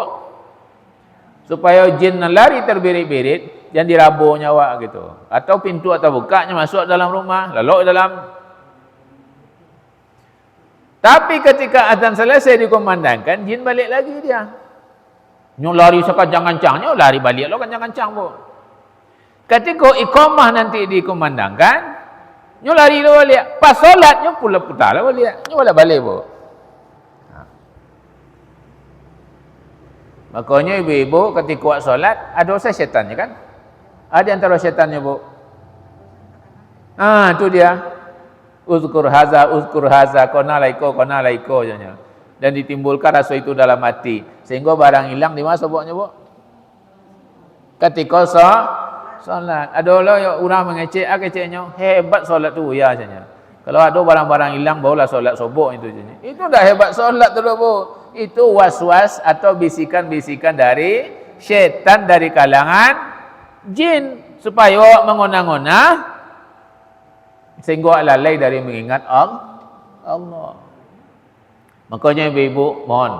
Speaker 2: Supaya jin lari terbirit-birit, jangan dirabur nyawa gitu. Atau pintu atau bukanya masuk dalam rumah, lalu dalam. Tapi ketika azan selesai dikumandangkan, jin balik lagi dia. Nyo lari sekencang-kencangnya, lari balik lo kencang-kencang, Bu. Ketika iqamah nanti dikumandangkan, nyo lari lo balik. Pas solat nyo pula putar lo balik. Nyo balik, Bu. Makanya ibu-ibu ketika buat solat ada usaha syaitannya kan? Ada antara syaitannya, Bu. Itu dia. Uzkur haza, kona laiko janya. Dan ditimbulkan rasa itu dalam hati. Sehingga barang hilang di mana sebabnya, Bu? Ketika solat. Ada orang mengecek, keceknya hebat solat tu ya janya. Kalau ada barang-barang hilang barulah solat sobok itu janya. Itu dah hebat solat tu, Bu. Itu was-was atau bisikan-bisikan dari syaitan dari kalangan jin supaya awak mengona-ngona sehingga lalai dari mengingat Allah. Makanya ibu-ibu mohon,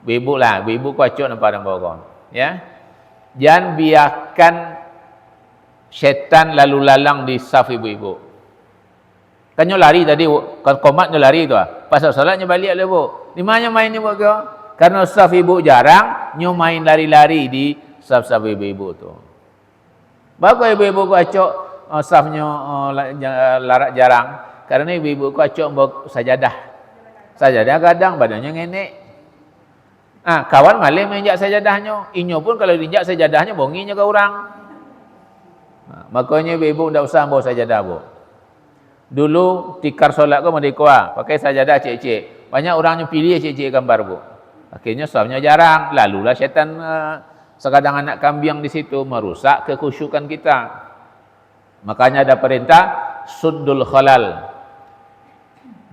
Speaker 2: ibu-ibu kuacuk nampak dan bawah, ya. Jangan biarkan syaitan lalu lalang di saf ibu-ibu. Kan nyo lari tadi, kan komat nyo lari tu pasal solatnya balik le, Bu. Di mana main ni, Bu? Karena saf ibu jarang, nyo main lari-lari di saf-saf ibu-ibu tu. Bagus ibu-ibu kuacuk safnya larak jarang. Karena ibu-ibu kuacuk sajadah. Sajadah kadang badannya ngenek. Kawan malih menginjak sajadahnya. Inyo pun kalau diinjak sajadahnya bonginya ke orang. Makanya ibu-ibu tidak usah bawa sajadah, Bu. Dulu tikar solat ko merdeka, pakai sajadah cek-cek. Banyak orangnya pilih cek-cek gambar, Bu. Akhirnya safnya jarang. Lalulah syaitan sekadang anak kambing di situ merusak kekhusyukan kita. Makanya ada perintah suddul khalal.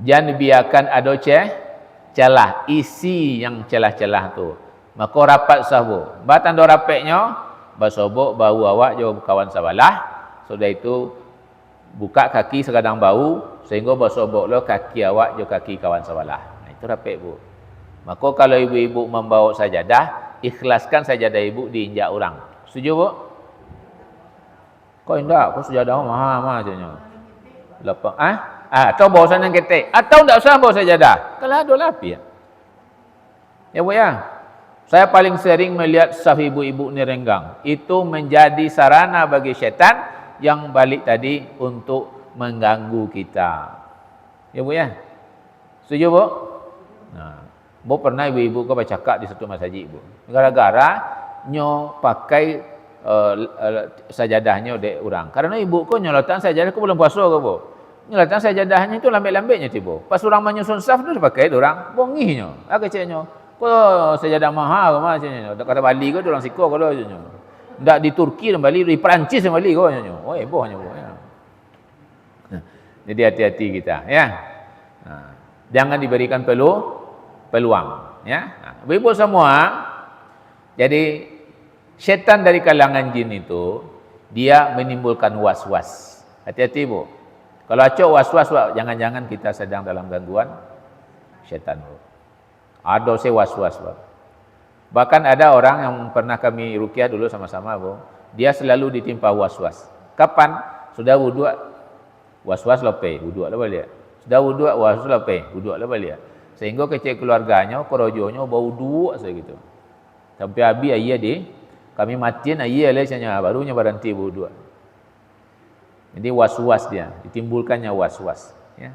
Speaker 2: Jangan biarkan ada celah, isi yang celah-celah tu. Maka rapat sahabu. Batan do rapatnya, basobok bau awak jo kawan sabalah. Sudah itu buka kaki sekadang bau sehingga basobok lo kaki awak jo kaki kawan sabalah. Nah, itu rapat bu. Maka kalau ibu-ibu membawa sajadah, ikhlaskan sajadah ibu diinjak orang. Setuju bu? Kau indah, kau sajadah mahal macamnya. Lepas atau bawa sana ketek, atau tidak usah bawa sajadah. Kalau ada lapi ya. Ya bu ya. Saya paling sering melihat saf ibu-ibu ni renggang. Itu menjadi sarana bagi syaitan yang balik tadi untuk mengganggu kita. Ya bu ya. Setuju bu? Nah, bu pernah ibu-ibu kau bercakap di satu masjid bu. Gara-gara nyo pakai sajadahnya dek orang. Karena ibu kau nyolotan sajadah kau belum puasa kau bu. Nyolotan sajadahnya itu lambat-lambatnya tiba. Pas orang menyusun saf tu pakai orang bongihnya. Keceknya. Kau sajadah mahal macamnya. Tak kata Bali kau orang siko kau dah. Tak di Turki dan Bali, di Perancis dan Bali kau nyo. Oh hebohnya bu. Ya. Jadi hati-hati kita ya. Nah, jangan diberikan peluang ya. Nah, ibu semua, jadi syaitan dari kalangan jin itu dia menimbulkan was-was. Hati-hati bu. Kalau acok was-was, jangan-jangan kita sedang dalam gangguan syaitan bu. Ada saya was-was bu. Bahkan ada orang yang pernah kami ruqyah dulu sama-sama bu. Dia selalu ditimpa was-was. Kapan? Sudah wudu, was-was lepas, wudu lah balik. Sudah wudu, was-was lepas, wudu lah balik. Sehingga kecil keluarganya, korojonya bau wudu saya gitu. Sampai habis ayah dia, kami matiin ayah lah saya barunya berhenti wudu. Jadi was-was dia, ditimbulkannya was-was. Ya.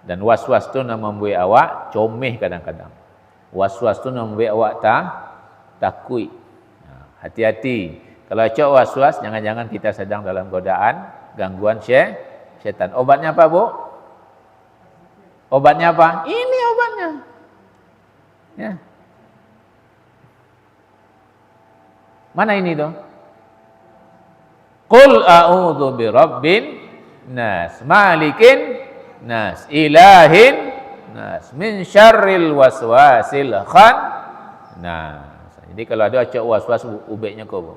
Speaker 2: Dan was-was tu nak membuat awak comeh kadang-kadang. Was-was tu nak membuat awak takut. Hati-hati. Kalau cok was-was, jangan-jangan kita sedang dalam godaan, gangguan syaitan. Obatnya apa bu? Obatnya apa? Ini obatnya. Ya. Mana ini tu? Qul a'udzu birabbin nas, malikin nas, ilahin nas, min syarril waswasil nas. Jadi kalau ada acak was-was ubeknya kau bu.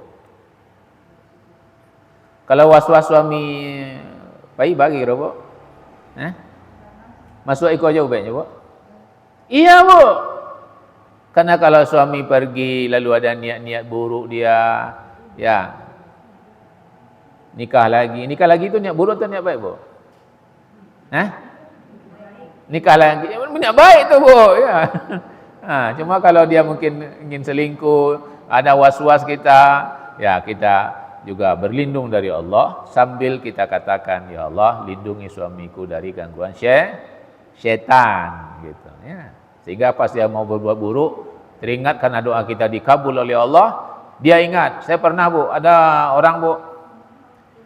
Speaker 2: Kalau was-was suami bayi bagi kira bu. Masuk ikut aja ubeknya bu. Iya bu. Karena kalau suami pergi lalu ada niat-niat buruk dia, ya nikah lagi itu niat buruk atau niat baik bu? Nikah lagi, niat baik tu bu. Ya. Cuma kalau dia mungkin ingin selingkuh, ada was-was kita, ya kita juga berlindung dari Allah sambil kita katakan, ya Allah lindungi suamiku dari gangguan syaitan, gitu. Ya. Sehingga pas dia mau berbuat buruk, teringat karena doa kita dikabul oleh Allah, dia ingat, saya pernah bu, ada orang bu,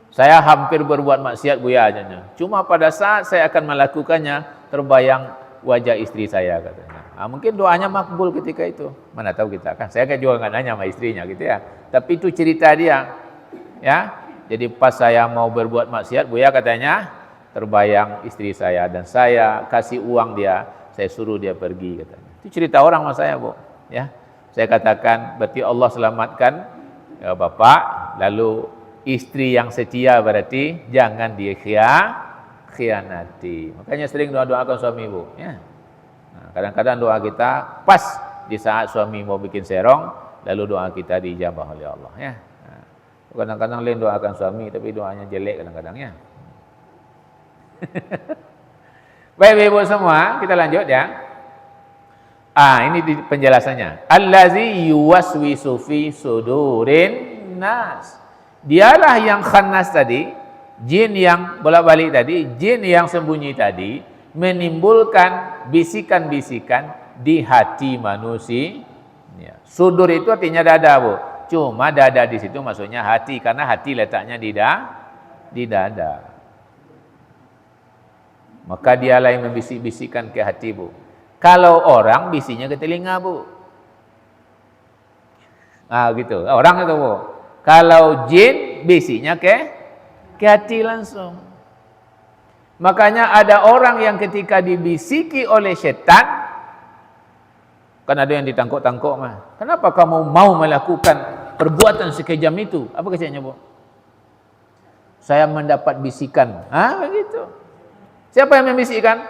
Speaker 2: saya hampir berbuat maksiat buya aja. Cuma pada saat saya akan melakukannya, terbayang wajah istri saya katanya. Mungkin doanya makbul ketika itu. Mana tahu kita kan. Saya kan juga nggak nanya sama istrinya gitu ya. Tapi itu cerita dia. Ya. Jadi pas saya mau berbuat maksiat, buya katanya terbayang istri saya dan saya kasih uang dia, saya suruh dia pergi katanya. Itu cerita orang sama saya, bu. Ya. Saya katakan berarti Allah selamatkan ya, bapak, lalu istri yang setia berarti jangan dia khianati. Makanya sering doa-doakan suami ibu. Ya. Kadang-kadang doa kita pas di saat suami mau bikin serong, lalu doa kita diijabah oleh Allah. Ya. Kadang-kadang lain doakan suami, tapi doanya jelek kadang-kadang ya. Baik ibu semua, kita lanjut ya. Ini penjelasannya. Allazi yuwaswisu fi sudurin nas. Dialah yang khannas tadi, jin yang bolak-balik tadi, jin yang sembunyi tadi, menimbulkan bisikan-bisikan di hati manusia. Ya. Sudur itu artinya dada, bu. Cuma dada di situ maksudnya hati, karena hati letaknya di dada. Maka dialah yang membisik-bisikkan ke hati, bu. Kalau orang bisinya ke telinga, bu. Gitu. Orang itu, bu. Kalau jin bisiknya ke hati langsung. Makanya ada orang yang ketika dibisiki oleh setan, kan ada yang ditangkuk-tangkuk mah. Kenapa kamu mau melakukan perbuatan sekejam itu? Apa kecaknya, Bu? Saya mendapat bisikan. Begitu. Siapa yang membisikkan?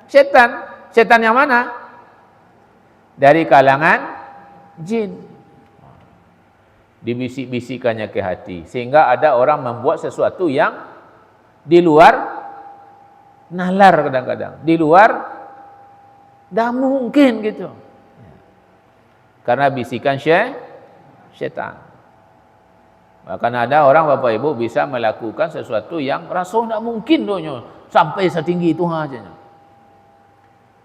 Speaker 2: Setan. Setan yang mana? Dari kalangan jin. Dibisik-bisikannya ke hati. Sehingga ada orang membuat sesuatu yang di luar nalar kadang-kadang. Di luar dah mungkin gitu. Karena bisikan syaitan. Bahkan ada orang Bapak Ibu bisa melakukan sesuatu yang rasa tidak mungkin donya sampai setinggi itu aja.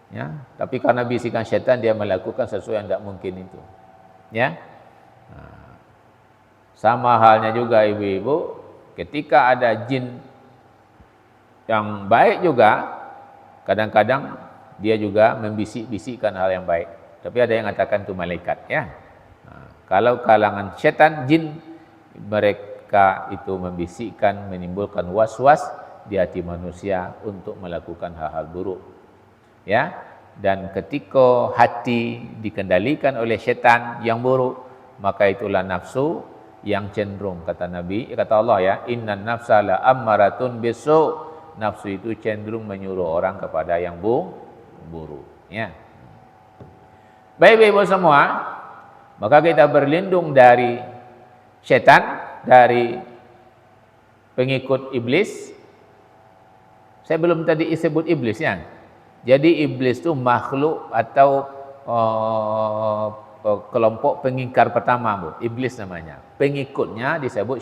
Speaker 2: Ya, tapi karena bisikan syaitan dia melakukan sesuatu yang tidak mungkin itu. Ya. Sama halnya juga ibu-ibu, ketika ada jin yang baik juga, kadang-kadang dia juga membisik-bisikkan hal yang baik. Tapi ada yang mengatakan itu malaikat, ya. Kalau kalangan syaitan, jin, mereka itu membisikkan, menimbulkan was-was di hati manusia untuk melakukan hal-hal buruk. Ya, dan ketika hati dikendalikan oleh syaitan yang buruk, maka itulah nafsu yang cenderung, kata Nabi, kata Allah ya, innan nafsa la ammaratun bisu. Nafsu itu cenderung menyuruh orang kepada yang buruk, ya. Baik ibu semua, maka kita berlindung dari syaitan, dari pengikut iblis. Saya belum tadi sebut iblis ya. Jadi iblis itu makhluk atau kelompok pengingkar pertama, Bu. Iblis namanya. Pengikutnya disebut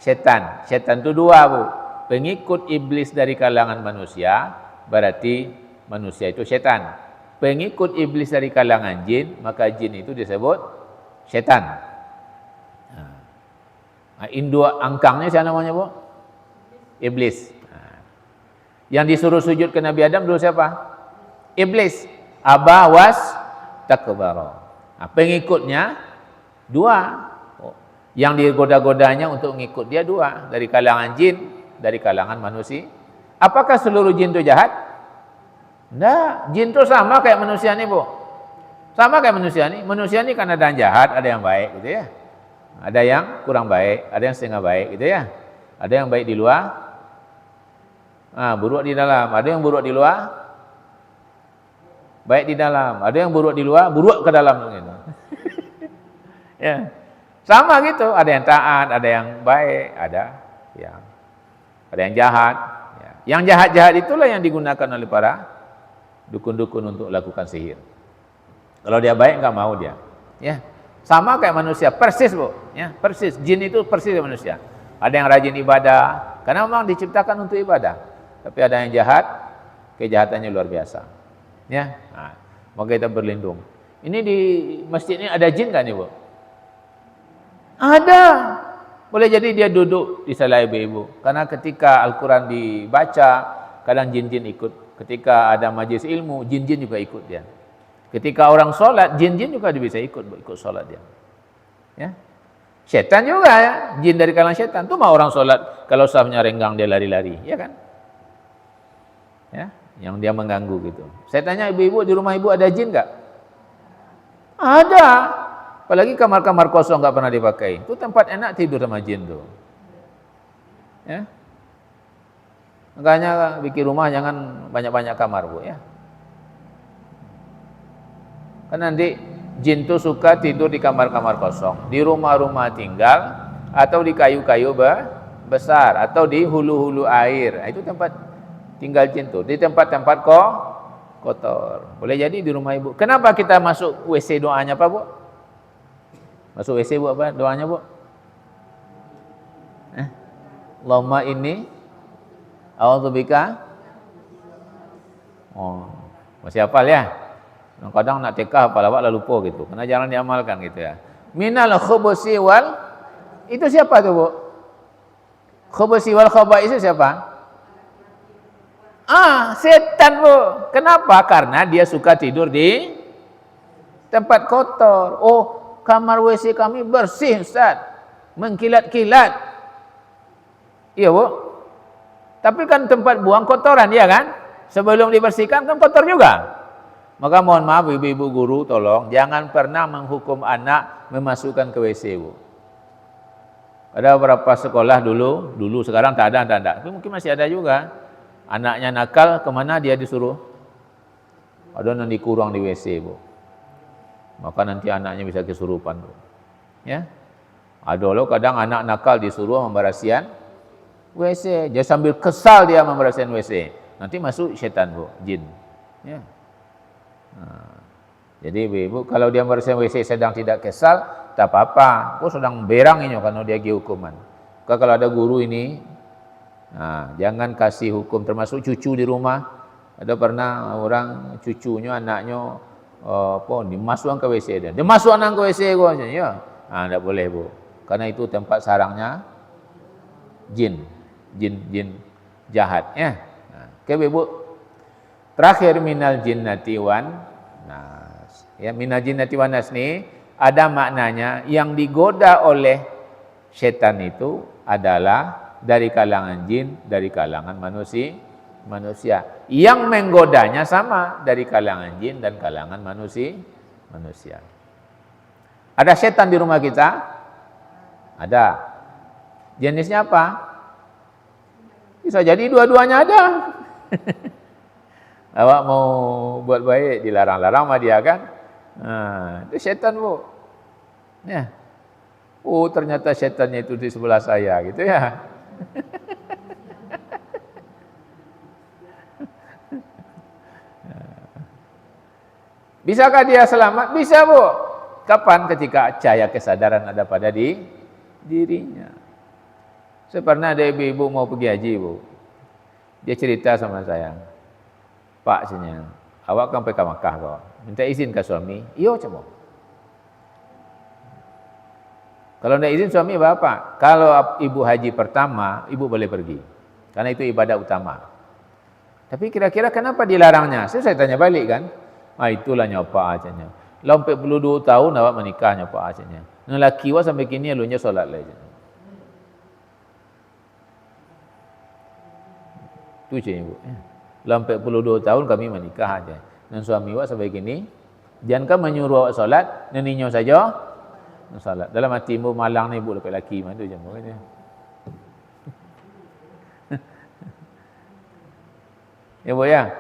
Speaker 2: syaitan. Syaitan itu dua, Bu. Pengikut iblis dari kalangan manusia, berarti manusia itu syaitan. Pengikut iblis dari kalangan jin, maka jin itu disebut syaitan. Induk angkangnya siapa namanya, Bu? Iblis. Yang disuruh sujud ke Nabi Adam dulu siapa? Iblis. Aba was takbara. Pengikutnya dua. Yang digoda-godanya untuk mengikut dia dua. Dari kalangan jin, dari kalangan manusia. Apakah seluruh jin itu jahat? Tidak. Jin itu sama kayak manusia ini, Bu. Sama kayak manusia ini. Manusia ini kan ada yang jahat, ada yang baik gitu ya. Ada yang kurang baik, ada yang setengah baik gitu ya. Ada yang baik di luar, buruk di dalam. Ada yang buruk di luar, baik di dalam. Ada yang buruk di luar, buruk ke dalam gitu. Ya. Sama gitu, ada yang taat, ada yang baik, ada yang jahat. Ya. Yang jahat-jahat itulah yang digunakan oleh para dukun-dukun untuk lakukan sihir. Kalau dia baik enggak mau dia. Ya. Sama kayak manusia, persis, Bu. Ya, persis. Jin itu persis dengan manusia. Ada yang rajin ibadah, karena memang diciptakan untuk ibadah. Tapi ada yang jahat, kejahatannya luar biasa. Ya, maka kita berlindung. Ini di masjid ini ada jin kan, Ibu? Ada. Boleh jadi dia duduk di salah ibu-ibu. Karena ketika Al-Quran dibaca, kadang jin-jin ikut. Ketika ada majlis ilmu, jin-jin juga ikut dia. Ketika orang sholat, jin-jin juga bisa ikut sholat dia. Ya. Syaitan juga ya, jin dari kalangan syaitan. Itu mah orang sholat, kalau safnya renggang dia lari-lari, ya kan? Ya, yang dia mengganggu gitu. Saya tanya ibu-ibu, di rumah ibu ada jin enggak? Ada. Apalagi kamar-kamar kosong enggak pernah dipakai. Itu tempat enak tidur sama jin tuh. Ya. Makanya bikin rumah jangan banyak-banyak kamar, Bu ya. Kan nanti jin tuh suka tidur di kamar-kamar kosong, di rumah-rumah tinggal, atau di kayu-kayu besar, atau di hulu-hulu air. Itu tempat tinggal jin tuh, di tempat-tempat kotor. Boleh jadi di rumah ibu. Kenapa kita masuk WC doanya apa, Bu? Masuk WC, Bu, apa doanya, Bu? Allahumma inni a'udzubika. Masih hafal ya? Kadang nak tekah hafal awak lalu lupa gitu. Karena jarang diamalkan gitu ya. Minal khubusi wal, itu siapa tuh, Bu? Khubusi wal khaba'is itu siapa? Setan, Bu. Kenapa? Karena dia suka tidur di tempat kotor. Kamar WC kami bersih, Ustaz. Mengkilat-kilat. Iya, Bu. Tapi kan tempat buang kotoran, ya kan? Sebelum dibersihkan kan kotor juga. Maka mohon maaf ibu-ibu guru, tolong jangan pernah menghukum anak memasukkan ke WC, Bu. Ada beberapa sekolah dulu sekarang tak ada, tapi mungkin masih ada juga. Anaknya nakal, kemana dia disuruh? Ada yang dikurang di WC, Bu. Maka nanti anaknya bisa kesurupan, Bu. Ya. Ada loh kadang anak nakal disuruh membersihan WC. Dia sambil kesal dia membersihan WC. Nanti masuk setan, Bu, jin. Ya. Nah, jadi ibu kalau dia membersihan WC sedang tidak kesal, tak apa-apa. Oh sedang berang ini karena dia gi hukuman. Kalau ada guru ini, nah, jangan kasih hukum termasuk cucu di rumah. Ada pernah orang cucunya anaknya dimasukkan ke WC dia. Dia masuk anak ke WC gua ya. Nah, enggak boleh, Bu. Karena itu tempat sarangnya jin jahat ya. Nah, oke, Bu. Terakhir minal jinnati wan nas. Ya, minal jinnati wan nas ini ada maknanya yang digoda oleh setan itu adalah dari kalangan jin, dari kalangan manusia. Yang menggodanya sama dari kalangan jin dan kalangan manusia. Ada setan di rumah kita? Ada. Jenisnya apa? Bisa jadi dua-duanya ada. Awak mau buat baik dilarang-larang sama dia kan? Nah, itu setan, Bu. Ya. Oh, ternyata setannya itu di sebelah saya gitu ya. Bisakah dia selamat? Bisa, Bu. Kapan? Ketika cahaya kesadaran ada pada dirinya. Saya pernah ada ibu-ibu mau pergi haji, Bu. Dia cerita sama saya, Pak, sini, awak kan pergi ke Makkah kok. Minta izin ke suami, iyo cuma. Kalau tidak izin suami apa? Kalau ibu haji pertama, ibu boleh pergi. Karena itu ibadah utama. Tapi kira-kira kenapa dilarangnya? Saya tanya balik kan. Itulah nyopa acanya. Lompat 42 tahun awak menikah nyopa acanya. Lelaki awak sampai kini elunya solat lagi. Itu je ibu. Lompat 42 tahun kami menikah aja. Dan suami awak sampai kini jangan menyuruh awak solat, neninyo saja solat. Dalam hatimu malang ni ibu lepas lelaki mana tu je maknanya. Ya Bu ya.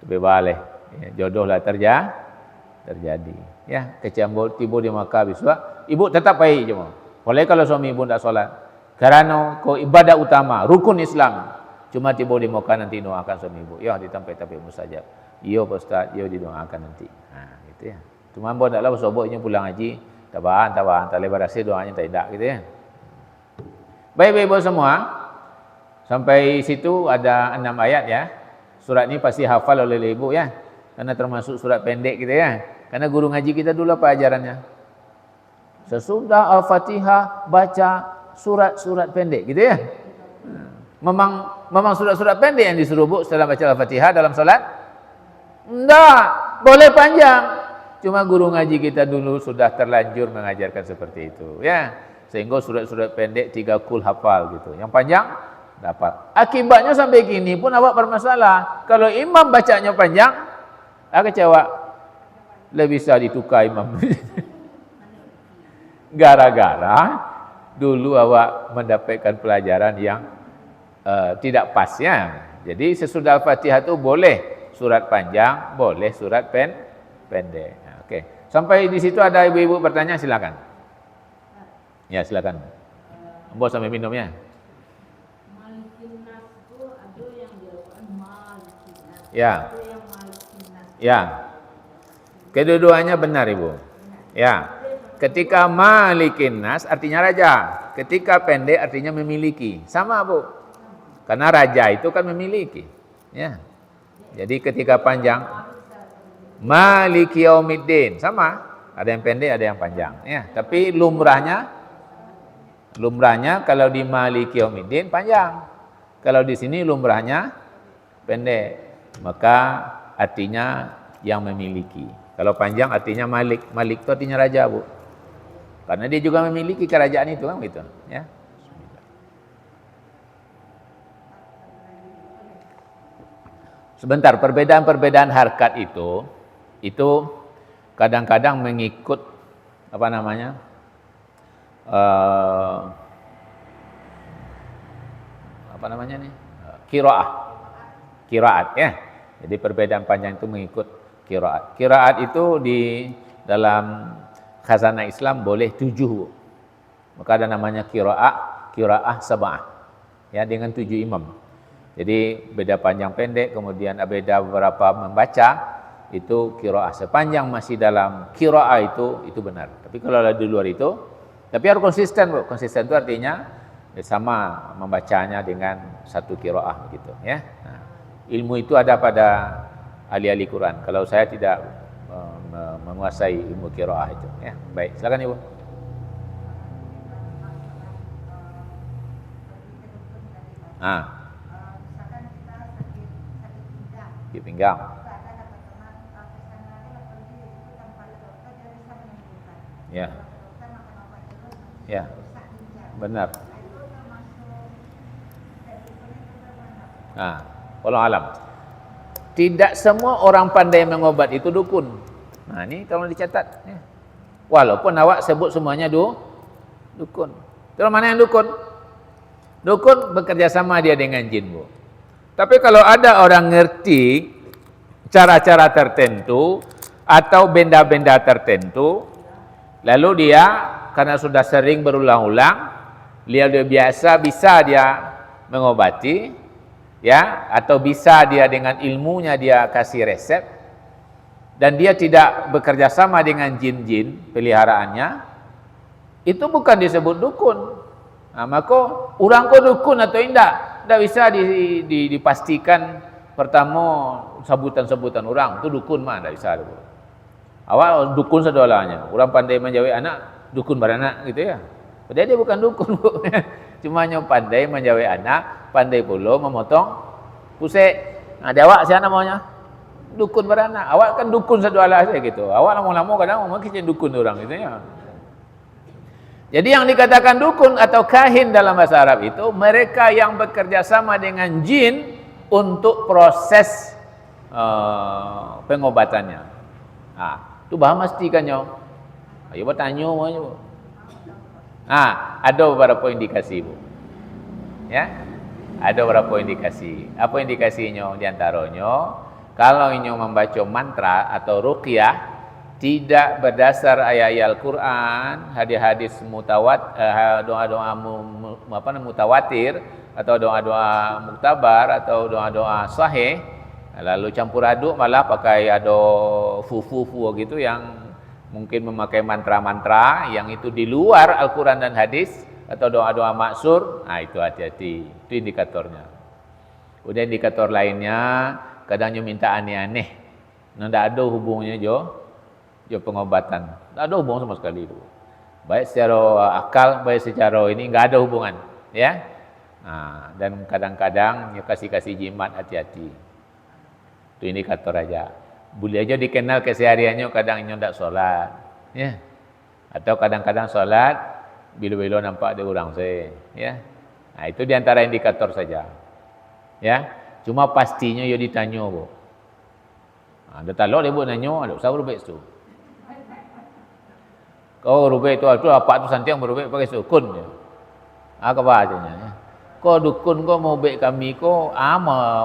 Speaker 2: Tapi balik. Ya, jodohlah terjadi. Ya, kecambul tiba di Makkah biswa, ibu tetap baik je. Boleh kalau suami ibu tidak solat. Karena ko ibadah utama, rukun Islam. Cuma tiba di Makkah nanti doakan suami ibu. Ya, ditampai-tampai mustajab. Yo Pak Ustaz, yo didoakan nanti. Nah, gitu ya. Cuma bon taklah soboknya pulang haji, tabaan, tak lebar hasil doanya tidak gitu ya. Baik ibu semua. Sampai situ ada 6 ayat ya. Surat ini pasti hafal oleh ibu ya. Karena termasuk surat pendek gitu ya. Karena guru ngaji kita dulu apa ajarannya? Sesudah Al-Fatihah baca surat-surat pendek gitu ya. Memang surat-surat pendek yang disuruh Bu setelah baca Al-Fatihah dalam salat? Enggak, boleh panjang. Cuma guru ngaji kita dulu sudah terlanjur mengajarkan seperti itu ya. Sehingga surat-surat pendek 3 kul hafal gitu. Yang panjang dapat. Akibatnya sampai kini pun awak bermasalah. Kalau imam bacanya panjang, kecewa. Lebih bisa ditukar imam. Gara-gara dulu awak mendapatkan pelajaran yang tidak pas ya. Jadi sesudah Al-Fatihah itu boleh surat panjang, boleh surat pendek. Nah, oke. Sampai di situ ada ibu-ibu bertanya, silakan. Ya, silakan. Bos sampai minum ya. Ya. Ya. Kedua-duanya benar Ibu. Ya. Ketika malikin nas artinya raja. Ketika pendek artinya memiliki. Sama Bu. Karena raja itu kan memiliki. Ya. Jadi ketika panjang maliki yaumiddin sama. Ada yang pendek, ada yang panjang. Ya. Tapi lumrahnya kalau di maliki yaumiddin panjang. Kalau di sini lumrahnya pendek. Maka artinya yang memiliki. Kalau panjang artinya malik. Malik itu artinya raja Bu. Karena dia juga memiliki kerajaan itu kan gitu. Ya. Sebentar, perbedaan-perbedaan harkat itu kadang-kadang mengikut apa namanya? Apa namanya nih? Qiraat ya. Jadi perbedaan panjang itu mengikut qiraat. Qiraat itu di dalam khazanah Islam boleh 7. Maka ada namanya qiraah sab'ah. Ya, dengan 7 imam. Jadi beda panjang pendek, kemudian beda beberapa membaca, itu qiraah. Sepanjang masih dalam qiraah itu benar. Tapi kalau di luar itu, tapi harus konsisten, Bu. Konsisten itu artinya sama membacanya dengan satu qiraah gitu ya. Nah, ilmu itu ada pada ahli-ahli Quran. Kalau saya tidak menguasai ilmu qiraah itu ya. Baik, silakan Ibu. Di pinggang. Ya. Ya. Benar. Wallahu alam. Tidak semua orang pandai mengobat itu dukun. Nah, ini kalau dicatat ya. Walaupun awak sebut semuanya dukun. Terus mana yang dukun? Dukun bekerja sama dia dengan jin, Bu. Tapi kalau ada orang ngerti cara-cara tertentu atau benda-benda tertentu, lalu dia karena sudah sering berulang-ulang, dia biasa bisa dia mengobati, ya, atau bisa dia dengan ilmunya dia kasih resep, dan dia tidak bekerja sama dengan jin-jin peliharaannya, itu bukan disebut dukun. Nah, maka orang kau dukun atau tidak bisa dipastikan. Pertama sebutan-sebutan orang itu dukun mah tidak bisa. Awal dukun sedolanya, orang pandai menjawab anak, dukun beranak gitu ya. Padahal dia bukan dukun, Bu. Cuma pandai menjawab anak, pandai pula memotong pusek. Nah, dia awak siapa namanya? Dukun beranak. Awak kan dukun sedolah saja gitu. Awak lama-lama kadang mungkin jadi dukun orang gitu ya. Jadi yang dikatakan dukun atau kahin dalam bahasa Arab itu mereka yang bekerja sama dengan jin untuk proses pengobatannya. Nah, itu bahan pastikannya. Ayo bertanya semuanya, Bu. Ada beberapa indikasi, Bu. Ya. Ada beberapa indikasi. Apa indikasinya? Di antaranya, kalau inyo membaca mantra atau ruqyah tidak berdasar ayat-ayat Al-Quran, hadis-hadis doa-doa mutawatir atau doa-doa muktabar atau doa-doa sahih, lalu campur aduk malah pakai ada fufu gitu yang mungkin memakai mantra-mantra yang itu di luar Al-Quran dan hadis atau doa-doa maksur, itu hati-hati, itu indikatornya. Udah indikator lainnya, kadangnya minta aneh-aneh, tidak ada hubungannya jo pengobatan, tidak ada hubungan sama sekali itu. Baik secara akal, baik secara ini nggak ada hubungan, ya. Dan kadang-kadang kasih jimat, hati-hati. Itu indikator aja. Boleh aja dikenal kesehariannya, kadang ini tidak sholat, ya. Atau kadang-kadang sholat, bila-bila nampak ada orang saya, ya. Itu diantara indikator saja, ya. Cuma pastinya dia ditanya, Bu. Ada talak dia buat nanya, ada usah berubah itu. Kau rubek itu apa tu santiang berubek pakai sukun je. Apa bacanya ya. Kau dukun kau mau bek kami kau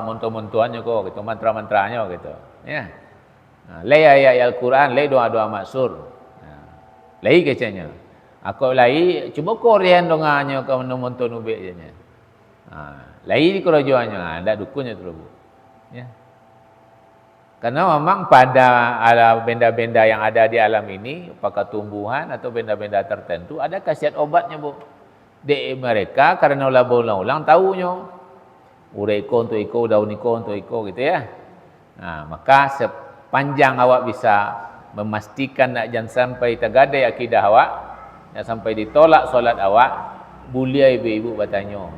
Speaker 2: monto-montoannya kau gitu, mantra-mantranya gitu. Ya. Lei ayat Al-Quran, lei doa-doa maksur. Lei kecanya. Aku lei cuma kau rian dongannya kau monto nubek je nya. Lei di kerajaannya, ada dukunnya tu, Bu. Ya. Karena memang pada ada benda-benda yang ada di alam ini, apakah tumbuhan atau benda-benda tertentu, ada khasiat obatnya, Bu. Di mereka karena ulang-ulang tahunya. Ureko untuk iko, daun iko untuk iko gitu ya. Maka sepanjang awak bisa memastikan nak jangan sampai tergadai akidah awak, nak sampai ditolak solat awak, boleh ibu-ibu bertanya.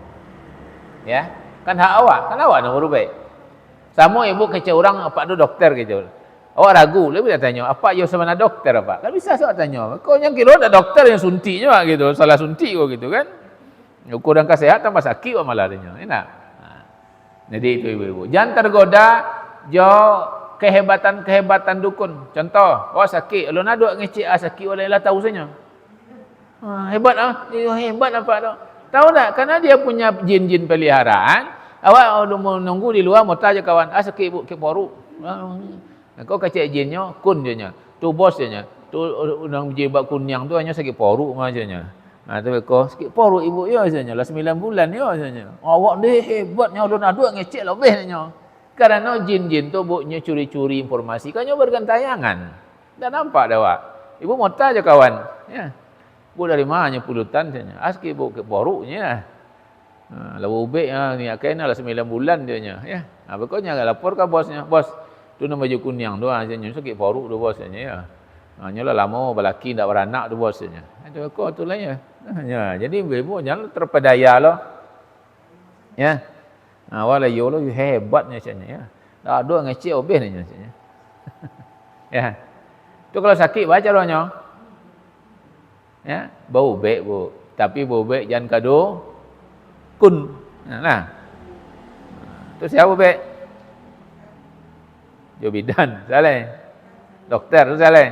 Speaker 2: Ya, kan hak awak nak berubah. Sama ibu kecil orang apa tu doktor gitu. Awak ragu, lebih dia tanya, apa yo sebenarnya doktor apa? Kan bisa saya tanya. Kau yang kira ada doktor yang suntiknya gitu, salah suntik kok gitu kan. Kurang kesehatan pas sakit malah adanya. Enak. Jadi itu ibu-ibu. Jangan tergoda jo kehebatan dukun. Contoh, sakit, ulun aduk ngecek sakit oleh tahu saja. Hebat hebat apa tu? Tahu tak? Karena dia punya jin-jin peliharaan. Awak menunggu di luar, mau tanya kawan, sakit ibu ke poru. Kau kecek jinnya, kun je nya. Tu bos je nya. Tu orang jibak kunyang tu hanya sakit poru macamnya. Tu kau sakit poru ibu ya saja. Lah 9 bulan ya saja. Awak ni hebatnya ulun aduk ngecek lebihnya. Karena jin-jin tu buknya curi-curi informasi. Kau bergantayangan. Tak nampak dah awak. Ibu mau tanya kawan, ya. Bu dari mana pulutan saja. Aski bu ke boruknya. Lalu ubek ni kena lah 9 bulan dia nya, ya. Pokoknya lapor ke bosnya. Bos, tu nama baju kunyang tu saja sakit boruk tu bosnya, ya. Nyolah lama belaki ndak beranak tu bosnya. Itu kau tu lah ya. Ya, jadi ibu jangan terpedaya loh. Ya. Wala yo lo hebatnya saja, ya. Dah dua ngecek obeh ni saja. Ya. Tu kalau sakit baca doanya. Ya, bau bek bu, tapi bau bek jangan kado kun. Nah, tu siapa bek? Jo bidan, saleh. Dokter tu saleh.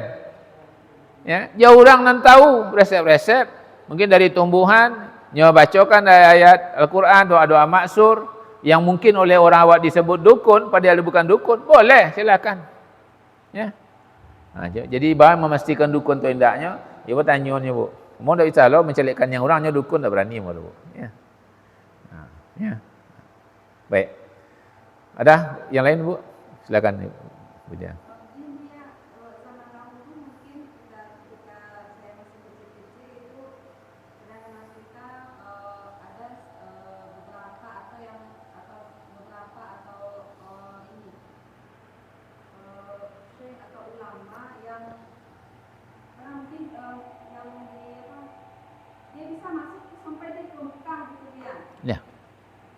Speaker 2: Ya, jauh orang nan tahu resep-resep, mungkin dari tumbuhan, nyo bacakan ayat Al-Quran, doa-doa maksur yang mungkin oleh orang awak disebut dukun, padahal bukan dukun, boleh, silakan. Ya. Jadi bahan memastikan dukun tu indaknya. Ya, buat tanyanya bu. Mau tak bisa lo mencelikkan yang orangnya dukun tak berani mau bu. Ya. Ya. Baik. Ada yang lain bu? Silakan bu. Jangan. Ya.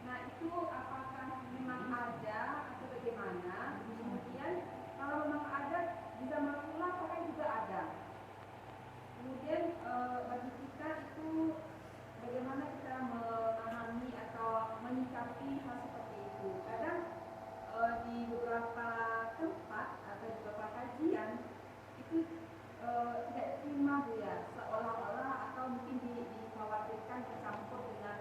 Speaker 3: Nah itu apakah memang ada atau bagaimana? Kemudian kalau memang ada di zaman pula apakah juga ada? Kemudian bagi kita itu bagaimana kita memahami atau menyikapi hal seperti itu? Kadang di beberapa tempat atau di beberapa kajian itu tidak diterima bu ya, seolah-olah atau mungkin dikhawatirkan tercampur dengan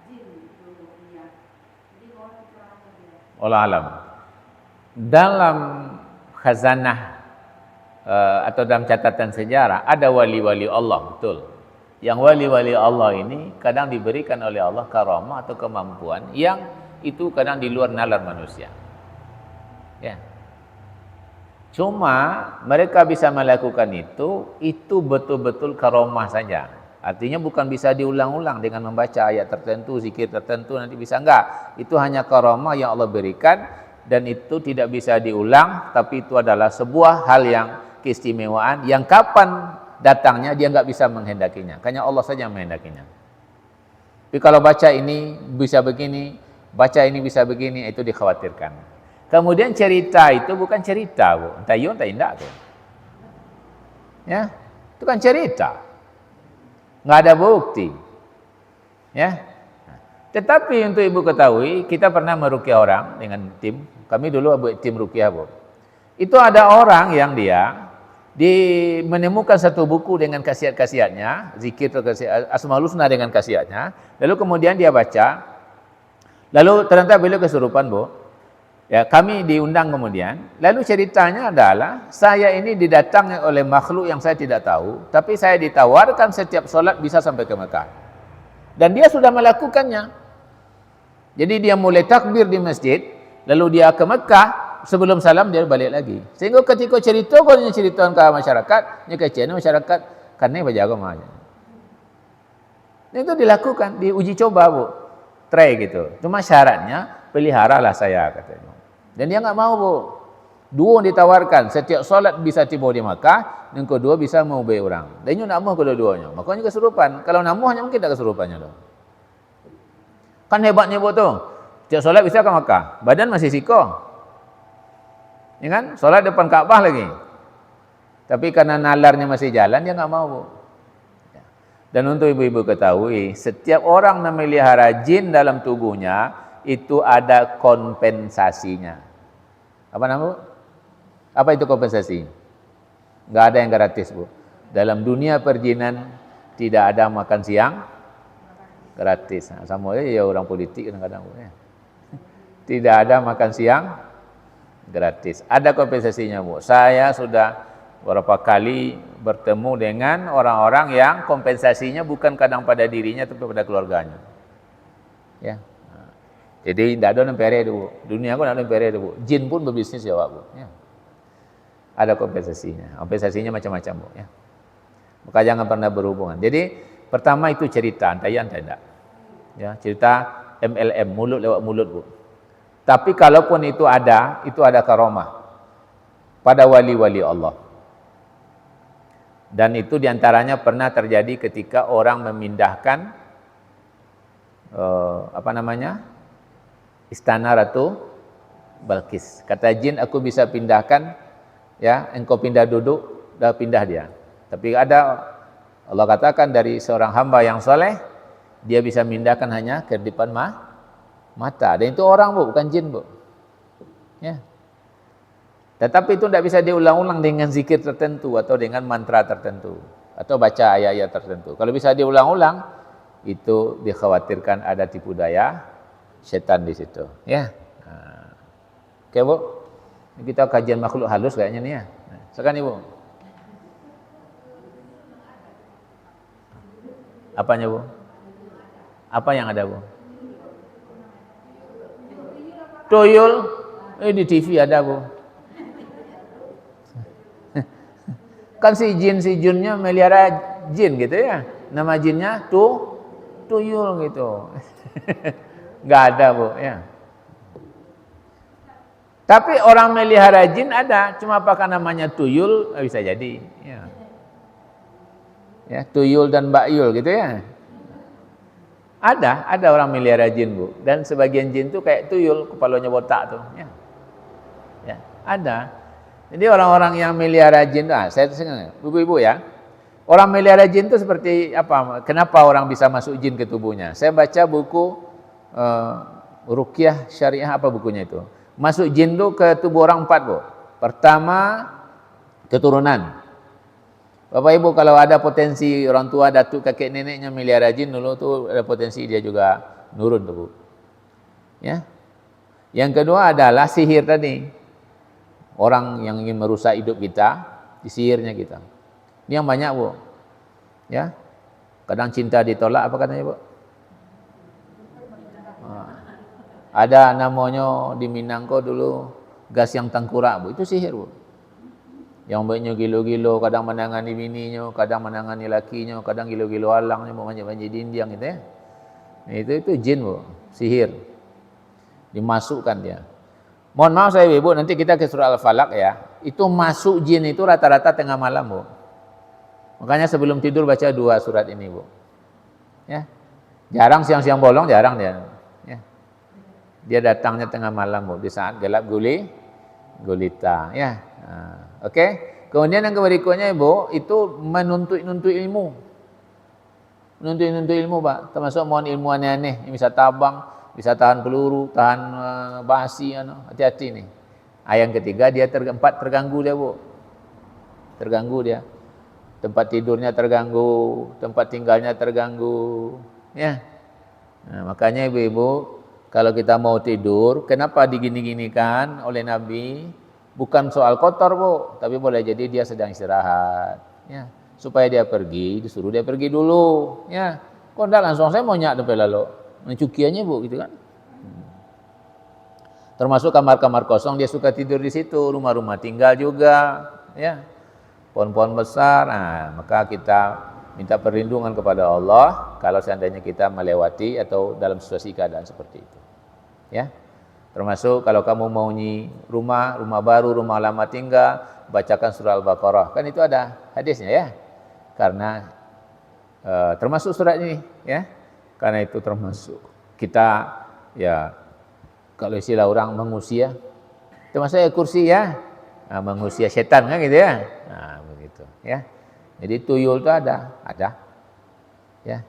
Speaker 3: jin itu ya. Jadi mohon keterangan dia.
Speaker 2: Wallahu alam. Dalam khazanah atau dalam catatan sejarah ada wali-wali Allah, betul. Yang wali-wali Allah ini kadang diberikan oleh Allah karamah atau kemampuan yang itu kadang di luar nalar manusia. Ya. Cuma mereka bisa melakukan itu betul-betul karamah saja. Artinya bukan bisa diulang-ulang dengan membaca ayat tertentu, zikir tertentu nanti bisa, enggak. Itu hanya karamah yang Allah berikan dan itu tidak bisa diulang, tapi itu adalah sebuah hal yang keistimewaan yang kapan datangnya dia enggak bisa menghendakinya. Hanya Allah saja yang menghendakinya. Tapi kalau baca ini bisa begini, baca ini bisa begini, itu dikhawatirkan. Kemudian cerita itu bukan cerita, bu. Entah iya, entah indah tu. Ya, itu kan cerita. Nggak ada bukti. Ya. Tetapi untuk ibu ketahui, kita pernah meruqyah orang dengan tim. Kami dulu buat tim ruqyah, bu. Itu ada orang yang dia menemukan satu buku dengan khasiat-khasiatnya, zikir atau Asmaul Husna dengan khasiatnya. Lalu kemudian dia baca. Lalu ternyata beliau kesurupan, bu. Ya, kami diundang kemudian. Lalu ceritanya adalah saya ini didatangi oleh makhluk yang saya tidak tahu, tapi saya ditawarkan setiap solat bisa sampai ke Mekah. Dan dia sudah melakukannya. Jadi dia mulai takbir di masjid, lalu dia ke Mekah, sebelum salam dia balik lagi. Sehingga ketika cerita kau ceritakan ke masyarakat, nya kecil masyarakat karena baca agama. Itu dilakukan, diuji coba, bu. Try gitu. Cuma syaratnya peliharalah saya katanya. Dan dia enggak mau, bu. Dua ditawarkan, setiap solat bisa tiba di Makkah, yang kedua bisa mengubah orang. Dan dia enggak mau kedua-duanya. Makanya kesurupan. Kalau namuh hanya mungkin tak kesurupannya tu. Kan hebatnya, bu, tu. Setiap solat bisa ke Makkah. Badan masih siko. Ya kan? Solat depan Ka'bah lagi. Tapi karena nalarnya masih jalan, dia enggak mau, bu. Dan untuk ibu-ibu ketahui, setiap orang memelihara jin dalam tubuhnya, itu ada kompensasinya. Apa nama? Apa itu kompensasi? Nggak ada yang gratis, Bu. Dalam dunia perjinan tidak ada makan siang gratis. Nah, sama aja ya orang politik kadang-kadang, Bu, ya. Tidak ada makan siang gratis. Ada kompensasinya, Bu. Saya sudah beberapa kali bertemu dengan orang-orang yang kompensasinya bukan kadang pada dirinya tapi pada keluarganya. Ya. Nah, jadi tidak ada nempere itu, Bu. Dunia aku tidak ada nempere itu, Bu. Jin pun berbisnis ya, Bu. Ya. Ada kompensasinya. Kompensasinya macam-macam, Bu, ya. Maka jangan pernah berhubungan. Jadi pertama itu cerita, antaian tidak. Ya, cerita MLM, mulut lewat mulut, Bu. Tapi kalaupun itu ada karomah pada wali-wali Allah. Dan itu diantaranya pernah terjadi ketika orang memindahkan istana Ratu Balkis. Kata jin, aku bisa pindahkan, ya, engkau pindah duduk, dah pindah dia. Tapi ada, Allah katakan dari seorang hamba yang soleh, dia bisa pindahkan hanya ke depan mata. Dan itu orang, Bu, bukan jin, Bu. Ya. Tetapi itu tidak bisa diulang-ulang dengan zikir tertentu atau dengan mantra tertentu atau baca ayat-ayat tertentu. Kalau bisa diulang-ulang, itu dikhawatirkan ada tipu daya setan di situ. Ya. Nah. Oke, Bu. Kita kajian makhluk halus kayaknya nih, ya. Nah, sekarang, Ibu. Apanya, Bu? Apa yang ada, Bu? Tuyul. Di TV ada, Bu. Kan si jinnya melihara jin gitu, ya. Nama jinnya tuyul gitu. Enggak ada, Bu, ya. Tapi orang melihara jin ada, cuma apakah namanya tuyul? Bisa jadi, ya. Ya, tuyul dan bakyul gitu, ya. Ada orang melihara jin, Bu. Dan sebagian jin tuh kayak tuyul, kepalanya botak tuh, ya. Ya, ada. Jadi orang-orang yang melihara jin, saya ibu-ibu, ya. Orang melihara jin itu seperti apa? Kenapa orang bisa masuk jin ke tubuhnya? Saya baca buku Ruqyah Syariah, apa bukunya itu? Masuk jin itu ke tubuh orang 4, Bu. Pertama, keturunan. Bapak Ibu, kalau ada potensi orang tua, datuk, kakek, neneknya melihara jin dulu tuh ada potensi dia juga nurun tuh, Bu. Ya. Yang kedua adalah sihir tadi. Orang yang ingin merusak hidup kita, disihirnya kita. Ini yang banyak, Bu. Ya. Kadang cinta ditolak, apa katanya, Bu? Ada namanya di Minangko dulu gas yang tengkurak, Bu. Itu sihir, Bu. Yang baiknya gilo-gilo, kadang menangani bininya, kadang menangani lakinya, kadang gilo-gilo alangnya, mau manjat-manjat dinding gitu, ya. Itu jin, Bu. Sihir. Dimasukkan dia. Mohon maaf saya, Ibu, nanti kita ke surah Al-Falaq, ya. Itu masuk jin itu rata-rata tengah malam, Bu. Makanya sebelum tidur baca 2 surat ini, Bu. Ya. Jarang siang-siang bolong, jarang dia. Ya. Dia datangnya tengah malam, Bu, di saat gelap gulita, ya. Nah, oke. Kemudian yang berikutnya, Ibu, itu menuntut ilmu. Menuntut ilmu, Pak. Termasuk mohon ilmu aneh-aneh, yang bisa tabang, bisa tahan peluru, tahan basi, hati-hati nih. Yang ketiga dia terganggu dia, Bu. Terganggu dia. Tempat tidurnya terganggu, tempat tinggalnya terganggu, ya. Nah, makanya ibu-ibu, kalau kita mau tidur, kenapa digini-ginikan oleh Nabi? Bukan soal kotor, Bu, tapi boleh jadi dia sedang istirahat, ya. Supaya dia pergi, disuruh dia pergi dulu, ya. Kok enggak langsung saya mau nyak sampai lalu. Mencukiannya, Bu, gitu kan. Termasuk kamar-kamar kosong dia suka tidur di situ, rumah-rumah tinggal juga, ya. Pohon-pohon besar. Nah, maka kita minta perlindungan kepada Allah kalau seandainya kita melewati atau dalam situasi keadaan seperti itu. Ya. Termasuk kalau kamu mau rumah baru, rumah lama tinggal, bacakan surah Al-Baqarah. Kan itu ada hadisnya, ya. Karena termasuk surat ini, ya. Karena itu termasuk kita, ya, kalau istilah orang mengusia, termasuk kursi, ya, mengusia setan kan gitu, ya. Nah, begitu, ya. Jadi tuyul itu ada, ya.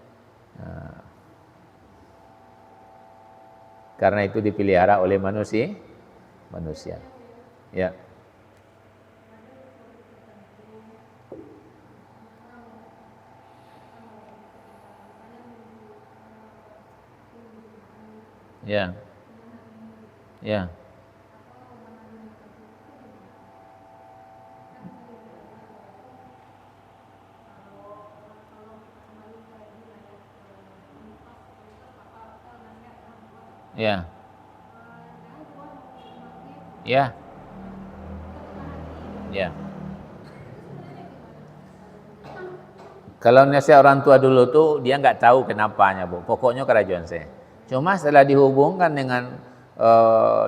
Speaker 2: Karena itu dipelihara oleh manusia. Ya. Ya. Ya. Ya. Ya. Ya. Kalau nasihat orang tua dulu tuh dia nggak tahu kenapanya, Bu. Pokoknya kerajaan saya. Cuma setelah dihubungkan dengan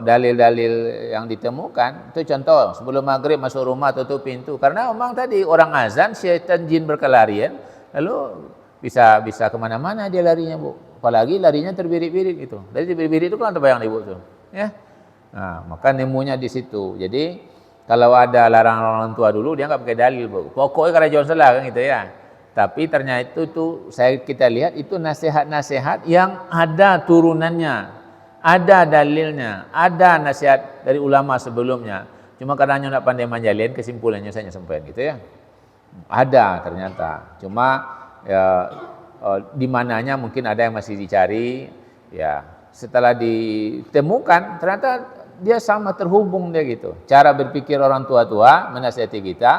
Speaker 2: dalil-dalil yang ditemukan, itu contoh sebelum maghrib masuk rumah tutup pintu. Karena memang tadi orang azan, syaitan jin berkelarian, lalu bisa kemana-mana dia larinya, Bu. Apalagi larinya terbirik-birik gitu. Dari terbirik-birik itu kan terbayang Ibu tuh, ya. Nah, maka nemunya di situ. Jadi kalau ada larangan orang tua dulu dia nggak pakai dalil, Bu. Pokoknya kerajaan salah kan gitu ya. Tapi ternyata itu kita lihat itu nasihat-nasihat yang ada turunannya, ada dalilnya, ada nasihat dari ulama sebelumnya. Cuma kadang nggak pandai manjalin, kesimpulannya saya sampai gitu ya. Ada ternyata. Cuma ya, di mananya mungkin ada yang masih dicari. Ya, setelah ditemukan ternyata dia sama terhubung dia gitu. Cara berpikir orang tua-tua menasihati kita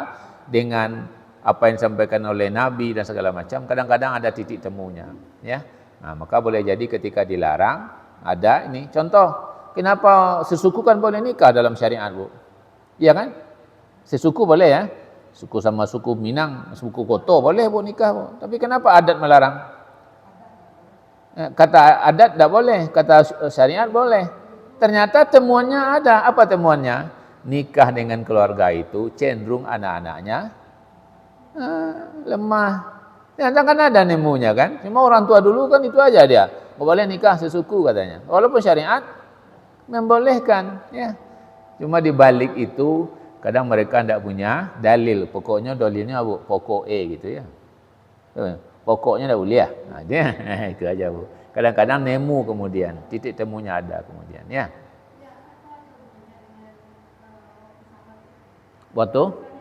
Speaker 2: dengan apa yang disampaikan oleh Nabi dan segala macam, kadang-kadang ada titik temunya, ya. Nah, maka boleh jadi ketika dilarang ada ini contoh, kenapa sesuku kan boleh nikah dalam syariat, Bu? Iya kan? Sesuku boleh ya, suku sama suku Minang, suku Koto boleh, Bu, nikah, Bu. Tapi kenapa adat melarang? Kata adat tidak boleh, kata syariat boleh. Ternyata temuannya ada. Apa temuannya? Nikah dengan keluarga itu cenderung anak-anaknya lemah. Ternyata kan ada nemunya kan. Cuma orang tua dulu kan itu aja dia. Nggak boleh nikah sesuku katanya. Walaupun syariat membolehkan, ya. Cuma di balik itu kadang mereka tidak punya dalil. Pokoknya dalilnya, Bu, pokok gitu ya. Pokoknya tidak boleh. Nah, dia itu aja, Bu. Kadang-kadang nemu kemudian titik temunya ada kemudian, ya. Waktu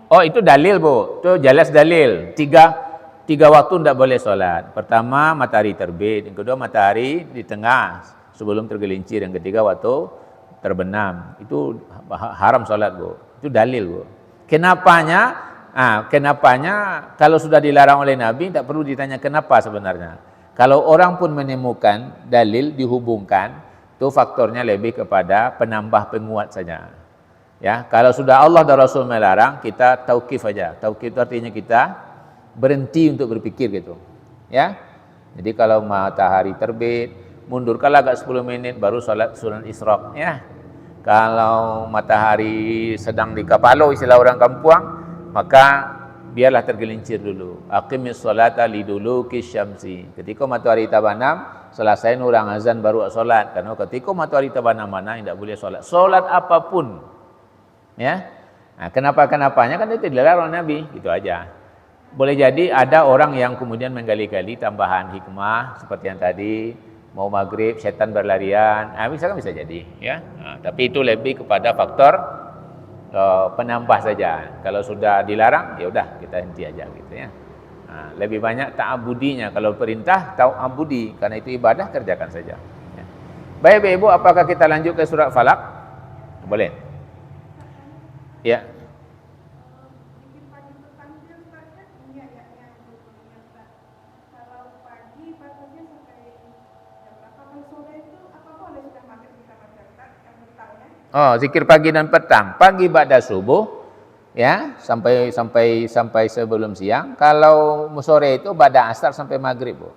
Speaker 2: oh itu dalil, Bu, itu jelas dalil. Tiga waktu tidak boleh sholat. Pertama matahari terbit, yang kedua matahari di tengah sebelum tergelincir, yang ketiga waktu terbenam. Itu haram sholat, Bu. Itu dalil, Bu. Kenapanya? Kenapanya kalau sudah dilarang oleh Nabi tidak perlu ditanya kenapa sebenarnya. Kalau orang pun menemukan dalil dihubungkan, itu faktornya lebih kepada penambah penguat saja. Ya, kalau sudah Allah dan Rasul melarang, kita tauqif aja. Tauqif itu artinya kita berhenti untuk berpikir gitu. Ya. Jadi kalau matahari terbit, mundurkanlah agak 10 menit baru salat sunat Isra, ya. Kalau matahari sedang di kapalo istilah orang kampung, maka biarlah tergelincir dulu. Aqimis sholata liduluki syamsi. Ketika matahari terbenam, selesai orang azan baru salat. Karena ketika matahari terbenam mana tidak boleh salat. Salat apapun. Ya, nah, kenapanya kan itu dilarang Nabi, gitu aja. Boleh jadi ada orang yang kemudian menggali-gali tambahan hikmah seperti yang tadi mau maghrib setan berlarian, misalkan bisa jadi, ya. Nah, tapi itu lebih kepada faktor penambah saja. Kalau sudah dilarang, ya udah kita henti aja, gitu ya. Nah, lebih banyak ta'abudinya. Kalau perintah ta'abudi, karena itu ibadah kerjakan saja. Ya. Baik, Ibu, apakah kita lanjut ke surat Falaq? Boleh. Ya. Oh, zikir pagi dan petang. Pagi ba'da subuh, ya, sampai sebelum siang. Kalau sore itu ba'da asar sampai maghrib, Bu.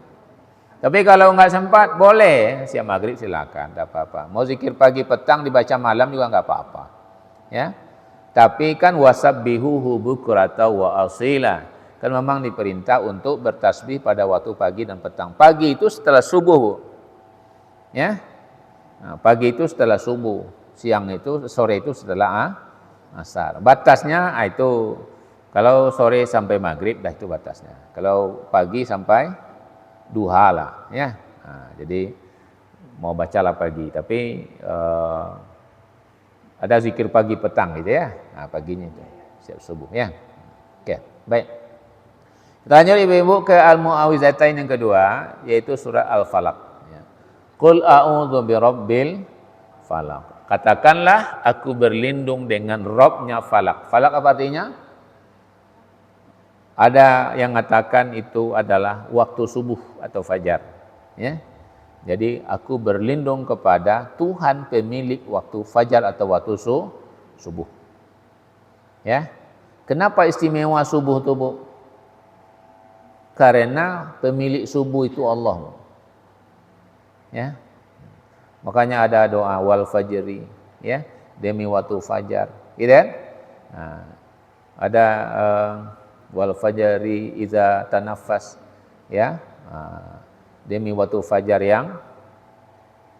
Speaker 2: Tapi kalau nggak sempat, boleh siang maghrib silakan, tidak apa-apa. Mau zikir pagi petang dibaca malam juga nggak apa-apa, ya. Tapi kan wasabbihuhu bukrata wa asila. Kan memang diperintah untuk bertasbih pada waktu pagi dan petang. Pagi itu setelah subuh, Bu. Ya. Nah, pagi itu setelah subuh, siang itu, sore itu setelah asar. Batasnya itu kalau sore sampai maghrib dah itu batasnya. Kalau pagi sampai duha lah, ya. Jadi mau bacalah pagi, tapi ada zikir pagi petang gitu ya. Paginya itu siap subuh ya. Oke, baik. Kita lanjut ibu-ibu ke Al-Mu'awwizatain yang kedua, yaitu surah Al-Falaq. Ya. Qul a'udzu birabbil falaq. Katakanlah aku berlindung dengan Rabb-nya Falaq. Falaq apa artinya? Ada yang mengatakan itu adalah waktu subuh atau fajar. Ya. Jadi aku berlindung kepada Tuhan pemilik waktu fajar atau waktu subuh. Ya. Kenapa istimewa subuh itu, Bu? Karena pemilik subuh itu Allah. Ya. Makanya ada doa wal fajri, ya, demi waktu fajar, gitu kan? Ada wal fajri iza tanaffas, ya, demi waktu fajar yang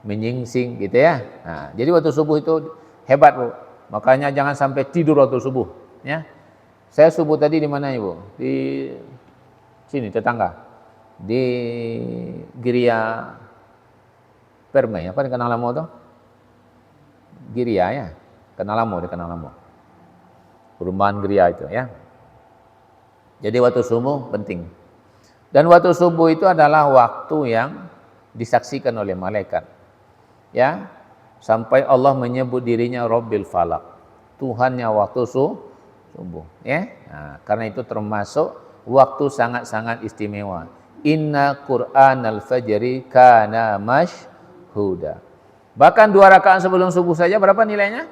Speaker 2: menyingsing, gitu ya. Jadi waktu subuh itu hebat, Bu. Makanya jangan sampai tidur waktu subuh, ya. Saya subuh tadi di mana, Ibu? Di sini tetangga, di Giria Permai, apa di Kanal Lamo tuh? Giria ya, Kanal Lamo, di Kanal Lamo. Perumahan Giria itu ya. Jadi waktu subuh penting. Dan waktu subuh itu adalah waktu yang disaksikan oleh malaikat. Ya, sampai Allah menyebut dirinya Rabbil Falaq, Tuhannya waktu subuh. Ya, karena itu termasuk waktu sangat-sangat istimewa. Inna Qur'anal fajri kana mashhuda. Bahkan 2 rakaat sebelum subuh saja berapa nilainya?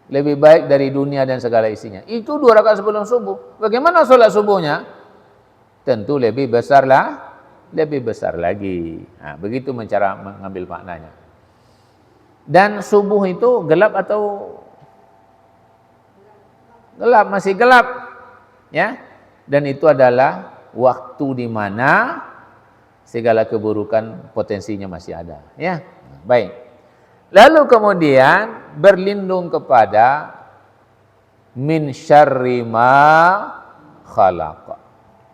Speaker 2: Lebih baik dari dunia dan segala isinya. Itu 2 rakaat sebelum subuh. Bagaimana sholat subuhnya? Tentu lebih besar lagi. Begitu cara mengambil maknanya. Dan subuh itu gelap atau gelap? Masih gelap, ya. Dan itu adalah waktu di mana segala keburukan potensinya masih ada, ya. Baik. Lalu kemudian berlindung kepada min syarri ma khalaq.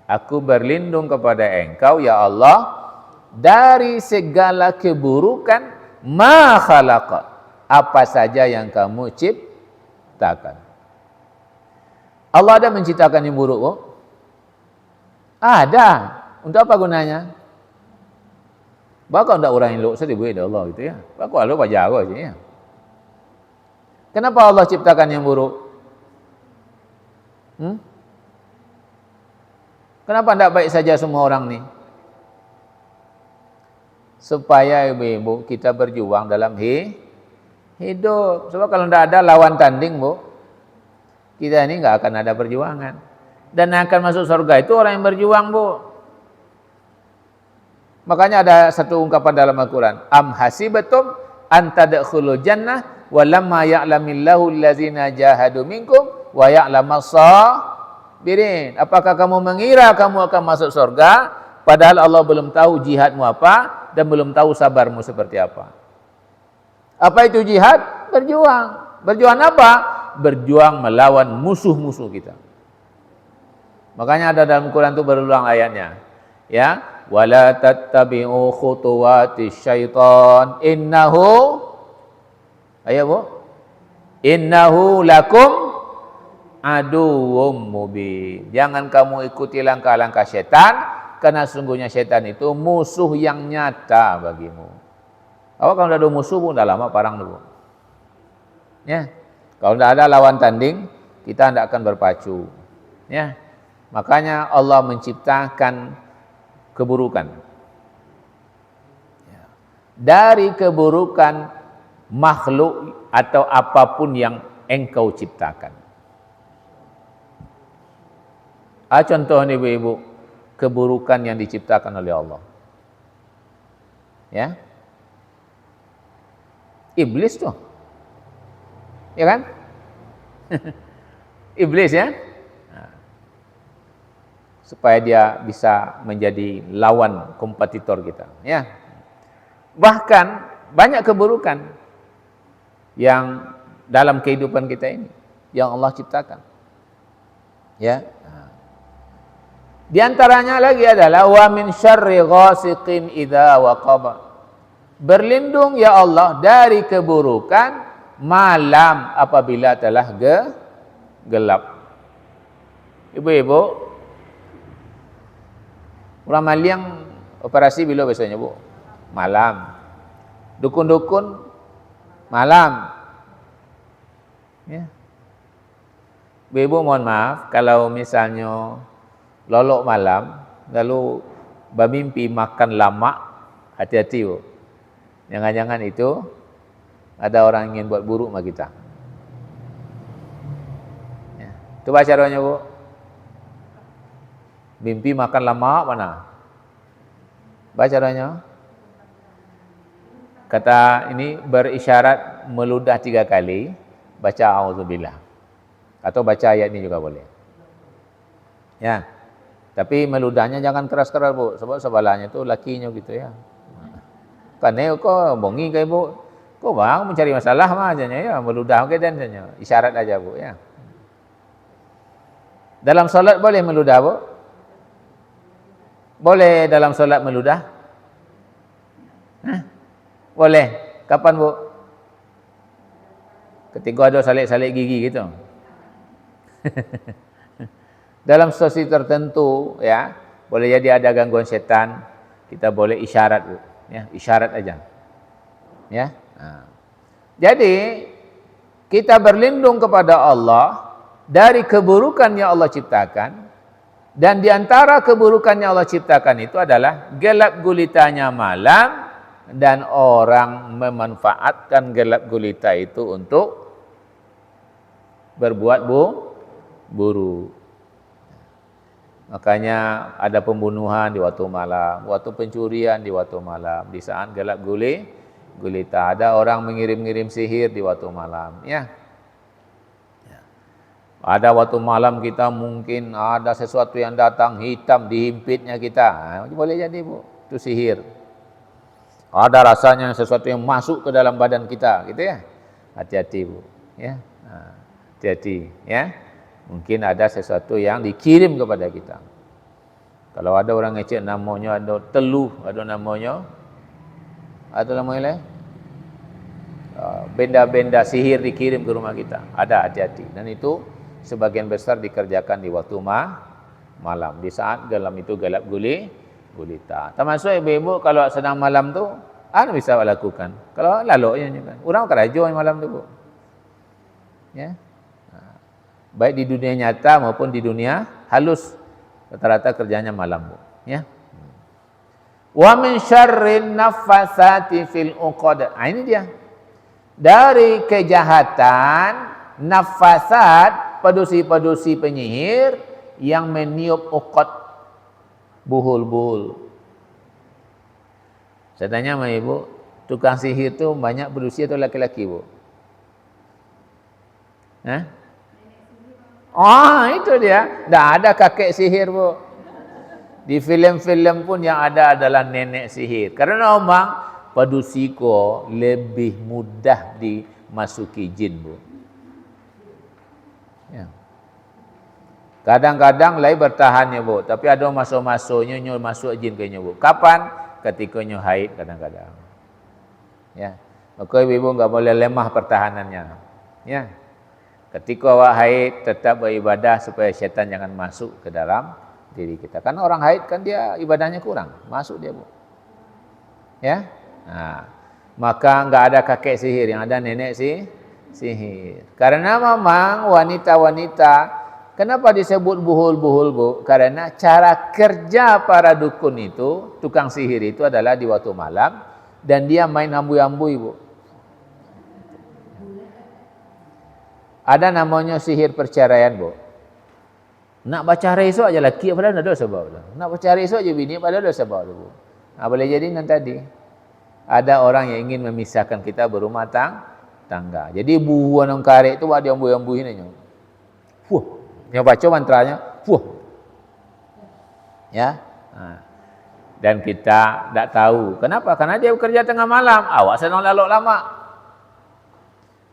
Speaker 2: Aku berlindung kepada Engkau ya Allah dari segala keburukan ma khalaq. Apa saja yang kamu ciptakan. Allah ada menciptakan yang buruk, Bu? Ada. Untuk apa gunanya? Bakal ndak orang elok sedih dah Allah gitu ya. Bakal lu jago aja ya. Kenapa Allah ciptakan yang buruk? Kenapa ndak baik saja semua orang nih? Supaya ibu-ibu kita berjuang dalam hidup. Sebab kalau ndak ada lawan tanding, Bu, kita ini nggak akan ada perjuangan. Dan akan masuk surga itu orang yang berjuang, Bu. Makanya ada satu ungkapan dalam Al-Quran. Am hasibatum an tadkhulul jannah wa lamma ya'lamillahu allazina jahadu minkum wa ya'lamas sabirin. Apakah kamu mengira kamu akan masuk surga padahal Allah belum tahu jihadmu apa dan belum tahu sabarmu seperti apa? Apa itu jihad? Berjuang. Berjuang apa? Berjuang melawan musuh-musuh kita. Makanya ada dalam Quran itu berulang ayatnya. Ya, wala tattabi'u khutuwatis syaitan innahu lakum aduwwum mubin. Jangan kamu ikuti langkah-langkah setan karena sungguhnya setan itu musuh yang nyata bagimu. Kalau udah ada musuh pun udah lama parang dulu. Ya. Kalau tidak ada lawan tanding, kita tidak akan berpacu. Ya. Makanya Allah menciptakan keburukan. Dari keburukan makhluk atau apapun yang engkau ciptakan. Contoh nih ibu-ibu, keburukan yang diciptakan oleh Allah. Ya. Iblis tuh. Ya kan? Iblis ya. Supaya dia bisa menjadi lawan kompetitor kita, ya. Bahkan banyak keburukan yang dalam kehidupan kita ini yang Allah ciptakan. Ya. Di antaranya lagi adalah wa min syarri ghasiqin idza waqaba. Berlindung ya Allah dari keburukan malam apabila telah gelap. Ibu-ibu, orang Maliang operasi bila biasanya, Bu? Malam. Dukun-dukun malam. Ya. Ibu mohon maaf kalau misalnya lolok malam lalu bermimpi makan lamak, hati-hati, Bu. Jangan-jangan itu ada orang ingin buat buruk sama kita. Ya. Itu baca caranya, Bu. Mimpi makan lamak mana? Baca caranya. Kata ini berisyarat meludah 3 kali, baca auzubillah. Atau baca ayat ini juga boleh. Ya. Tapi meludahnya jangan keras-keras, Bu, sebab sebelahnya tu lakinya gitu ya. Kan kau bongi ke Ibu. Kau bang mencari masalah mah ajanya ya, meludah ke dan saja. Isyarat aja, Bu, ya. Dalam solat boleh meludah, Bu? Boleh dalam solat meludah? Hah? Boleh. Kapan, Bu? Ketika ada salik-salik gigi gitu. Dalam situasi tertentu ya, boleh jadi ada gangguan setan, kita boleh isyarat, Bu, ya, isyarat aja. Ya. Nah. Jadi kita berlindung kepada Allah dari keburukan yang Allah ciptakan, dan di antara keburukan yang Allah ciptakan itu adalah gelap gulitanya malam, dan orang memanfaatkan gelap gulita itu untuk berbuat buruk. Makanya ada pembunuhan di waktu malam, waktu pencurian di waktu malam, di saat gelap gulita. Ada orang mengirim-ngirim sihir di waktu malam, ya. Ada waktu malam kita mungkin ada sesuatu yang datang hitam di himpitnya kita. Boleh jadi, Bu, itu sihir. Ada rasanya sesuatu yang masuk ke dalam badan kita, gitu ya. Hati-hati, Bu, ya. Hati-hati, ya. Mungkin ada sesuatu yang dikirim kepada kita. Kalau ada orang ngecek namanya ada teluh, ada namanya lain. Benda-benda sihir dikirim ke rumah kita. Ada, hati-hati. Dan itu sebagian besar dikerjakan di waktu malam. Di saat gelap itu gelap gulita. Termasuk ibu-ibu kalau sedang malam tu, apa bisa lakukan? Kalau laloknya kan. Orang kerja malam tu, Bu. Ya. Baik di dunia nyata maupun di dunia halus, rata-rata kerjanya malam, Bu, ya. Wa min syarrin naffasati fil uqad. Ini dia. Dari kejahatan nafasat, padusi-padusi penyihir yang meniup uqad, buhul-buhul. Saya tanya sama Ibu, tukang sihir tu banyak berusia atau laki-laki, Bu? Hah? Oh, itu dia. Tak ada kakek sihir, Bu. Di filem-filem pun yang ada adalah nenek sihir. Karena memang padusi ko lebih mudah dimasuki jin, Bu. Ya. Kadang-kadang lain bertahannya, Bu. Tapi ada masuk-masuknya, masuk jin kayaknya, Bu. Kapan? Ketika nyo haid kadang-kadang. Ya. Maka ibu enggak boleh lemah pertahanannya. Ya. Ketika awak haid, tetap beribadah supaya syaitan jangan masuk ke dalam diri kita. Karena orang haid kan dia ibadahnya kurang, masuk dia, Bu. Ya, nah, maka enggak ada kakek sihir, yang ada nenek sihir. Karena memang wanita-wanita, kenapa disebut buhul-buhul, Bu? Karena cara kerja para dukun itu, tukang sihir itu adalah di waktu malam, dan dia main ambui-ambui, Bu. Ada namanya sihir perceraian, Bu. Nak bercerai esok aja laki, padahal ada sebab. Nak bercerai esok aja bini, padahal ada sebab, Bu. Nah, boleh jadi nanti tadi ada orang yang ingin memisahkan kita berumah tangga. Jadi buah nang karek tu ada ambui-ambui ni. Yang baca mantranya, ya. Dan kita tak tahu. Kenapa? Karena dia bekerja tengah malam. Awak senang lalok lama.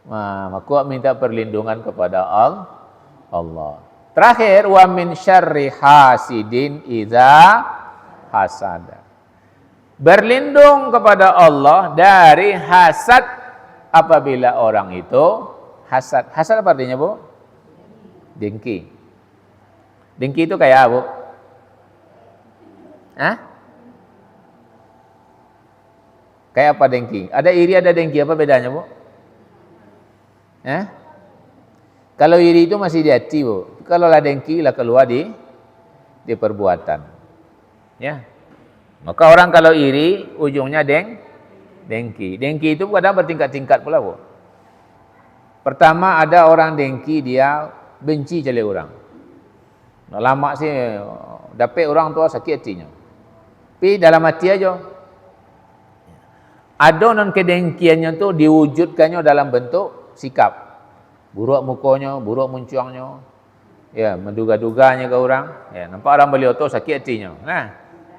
Speaker 2: Maka minta perlindungan kepada Allah. Terakhir, wa min syarri hasidin idza hasada. Berlindung kepada Allah dari hasad apabila orang itu hasad. Hasad apa artinya, Bu? Dengki. Dengki itu kayak apa, Bu? Hah? Kayak apa dengki? Ada iri, ada dengki, apa bedanya, Bu? Hah? Kalau iri itu masih di hati, Bu. Kalau lah dengki lah keluar di perbuatan. Ya. Maka orang kalau iri ujungnya dengki. Dengki itu kadang bertingkat-tingkat pula, Bu. Pertama ada orang dengki, dia benci cari orang. Lama sih dapat orang tua sakit hatinya. Tapi dalam hati aja. Ada non kedengkiannya tu diwujudkannya dalam bentuk sikap. Buruk mukanya, buruk muncuangnya. Ya, menduga-duganya ke orang. Ya, nampak orang beliau tu sakit hatinya. Nah,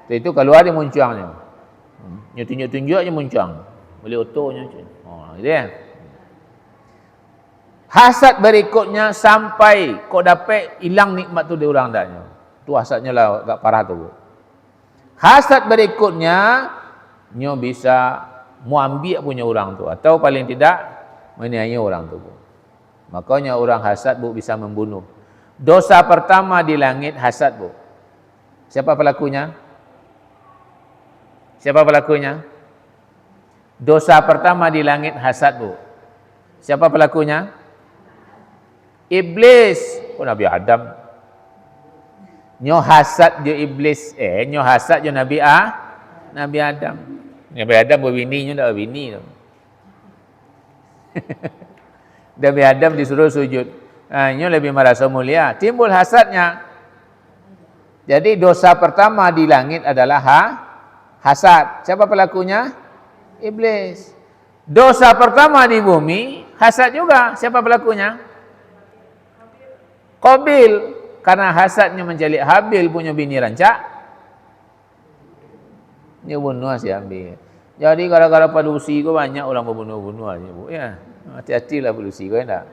Speaker 2: itu keluar di muncuangnya. Tunjuk-tunjuk aja muncuang. Beliau tu nya. Oh, gitu ya. Hasad berikutnya sampai kau dapat hilang nikmat tu di orang daknya. Tu hasadnya lah agak parah tu, Bu. Hasad berikutnya nyo bisa mau ambil punya orang tu atau paling tidak menganiaya orang tu, Bu. Makanya orang hasad, Bu, bisa membunuh. Dosa pertama di langit hasad, Bu. Siapa pelakunya? Siapa pelakunya? Dosa pertama di langit hasad, Bu. Siapa pelakunya? Iblis. Oh, Nabi Adam. Nyo hasad jo iblis. Nyo hasad jo Nabi Adam. Nabi Adam berbini, nyo tak berbini. Nabi Adam disuruh sujud. Nyo lebih merasa mulia. Timbul hasadnya. Jadi dosa pertama di langit adalah hasad. Siapa pelakunya? Iblis. Dosa pertama di bumi hasad juga. Siapa pelakunya? Qabil. Karena hasadnya mencelik Habil punya bini rancak. Dia bunuh si Habil. Jadi gara-gara polusi kau banyak orang berbunuh-bunuh aja, Bu. Ya, hati-hatilah polusi kau, enggak.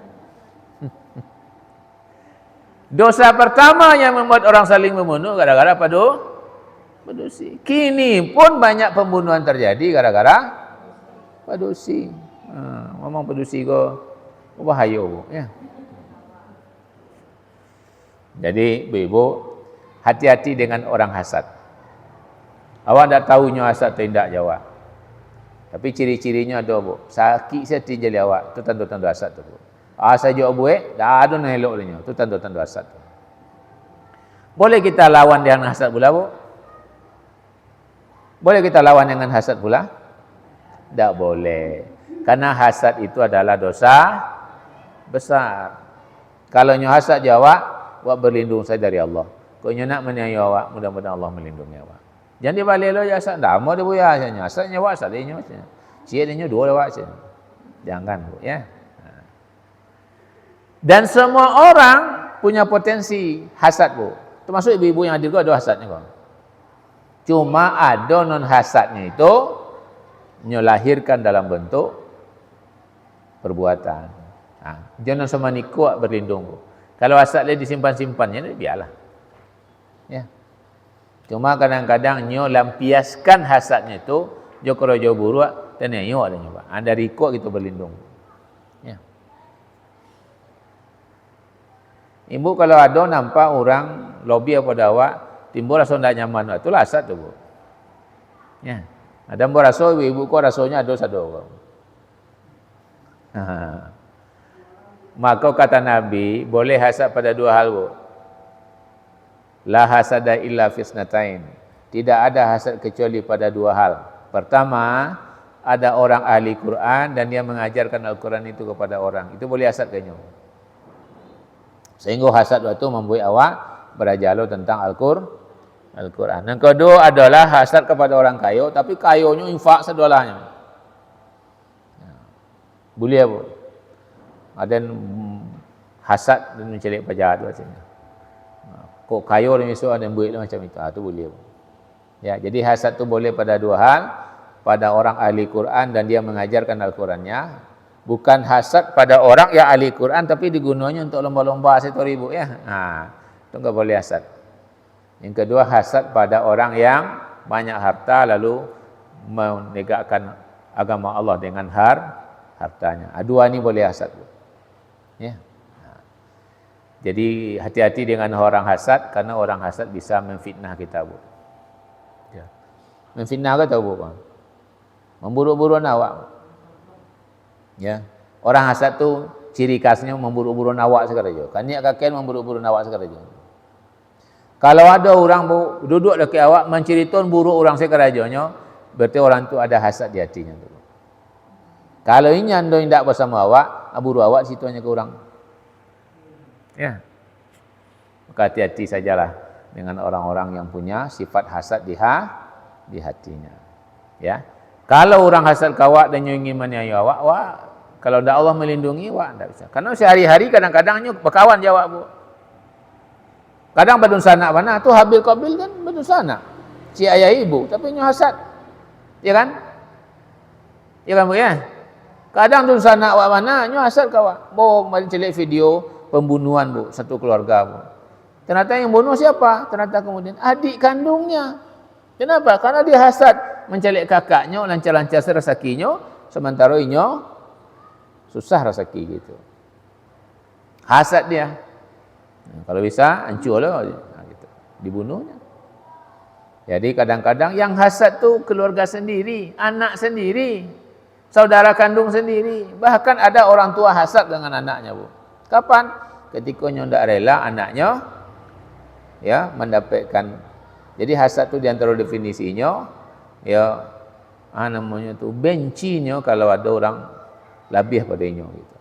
Speaker 2: Dosa pertama yang membuat orang saling membunuh gara-gara polusi. Kini pun banyak pembunuhan terjadi gara-gara polusi. Ngomong polusi kau bahaya, Bu. Ya. Jadi, Ibu, hati-hati dengan orang hasad. Awak tak tahu nyo hasad atau tidak jawab. Tapi ciri-cirinya ada, Bu. Sakit hati jadi awak, tu tanda-tanda hasad tu, Bu. Asa jawab buat, dah ada nak elok dia. Tu tanda-tanda hasad tu. Boleh kita lawan dengan hasad pula, Bu? Boleh kita lawan dengan hasad pula? Tak boleh. Karena hasad itu adalah dosa besar. Kalau nyo hasad jawab, awak berlindung saya dari Allah. Kau nak menganiaya awak, mudah-mudahan Allah melindungi awak. Jangan dibalik lo hasad. Dah mau dia buya hasanya. Hasadnya awak, hasad dia nyo. Cia dia nyo dua awak saja. Jangan, Bu, ya. Dan semua orang punya potensi hasad, Bu. Termasuk ibu-ibu yang hadir kau ada hasadnya kau. Cuma ada non hasadnya itu nyelahirkan dalam bentuk perbuatan. Jangan sama ni kuat berlindung, Bu. Kalau hasad dia disimpan-simpannya, biarlah. Ya. Cuma kadang-kadang nyo lampiaskan hasadnya itu, jo kerojo buruk dan nyo ada nyoba. Dari kuat kita berlindung. Ya. Ibu kalau ada nampak orang lobby pada awak, timbul rasa tidak nyaman, itulah hasad tu, Bu. Ya. Ada yang rasa ibu kau rasanya ada satu. Maka kata Nabi, boleh hasad pada dua hal, Bu. La hasada illa fisnatain. Tidak ada hasad kecuali pada dua hal. Pertama, ada orang ahli Quran dan dia mengajarkan Al-Quran itu kepada orang. Itu boleh hasad kayaknya. Sehingga hasad itu membuat awak berajalu tentang Al-Quran. Yang kedua adalah hasad kepada orang kaya, tapi kayanya infak sedolahnya. Boleh, Bu. Ada hasad dan mencelik pajahat macamnya. Kok kaya dan esok ada yang buat macam itu. Itu boleh. Ya, jadi hasad itu boleh pada dua hal. Pada orang ahli Quran dan dia mengajarkan Al-Qurannya. Bukan hasad pada orang yang ahli Quran tapi digunanya untuk lomba-lomba 1.000 ya. Itu enggak boleh hasad. Yang kedua, hasad pada orang yang banyak harta lalu menegakkan agama Allah dengan hartanya. Dua ni boleh hasad. Ya. Jadi hati-hati dengan orang hasad, karena orang hasad bisa memfitnah kita, Bu. Ya. Memfitnah ke tahu, Bu? Memburuk-buruk awak. Ya. Orang hasad tu ciri khasnya memburuk-buruk awak sekali. Kan niat kakek memburuk-buruk awak sekali. Kalau ada orang duduk dekat awak menceritakan buruk orang sekerajanya, berarti orang tu ada hasad di hatinya. Kalau ini anda tidak bersama awak, buruk awak situanya ke orang. Ya. Maka hati-hati sajalah dengan orang-orang yang punya sifat hasad di hatinya. Ya. Kalau orang hasad ke awak dan ingin menganiaya awak, kalau tidak Allah melindungi, awak tidak bisa. Karena sehari-hari kadang-kadangnya berkawan jawab, Bu. Kadang berdosa anak mana tu Habil Qabil kan berdosa anak. Si ayah ibu tapi nyo hasad. Ya kan? Ya kan, Bu ya? Kadang dosa anak awak mana nyo hasad kau awak. Mari celik video pembunuhan, Bu, satu keluarga, Bu. Ternyata yang bunuh siapa? Ternyata kemudian adik kandungnya. Kenapa? Karena dia hasad mencelik kakaknya lancar-lancar rezekinya, sementara inyo susah rezeki gitu. Hasad dia. Kalau bisa hancurlah gitu. Dibunuhnya. Jadi kadang-kadang yang hasad tu keluarga sendiri, anak sendiri, saudara kandung sendiri. Bahkan ada orang tua hasad dengan anaknya, Bu. Kapan? Ketika nyo ndak rela anaknya ya mendapatkan. Jadi hasad tu di antara definisinya ya namanya tu bencinya kalau ada orang lebih pada inyo gitu.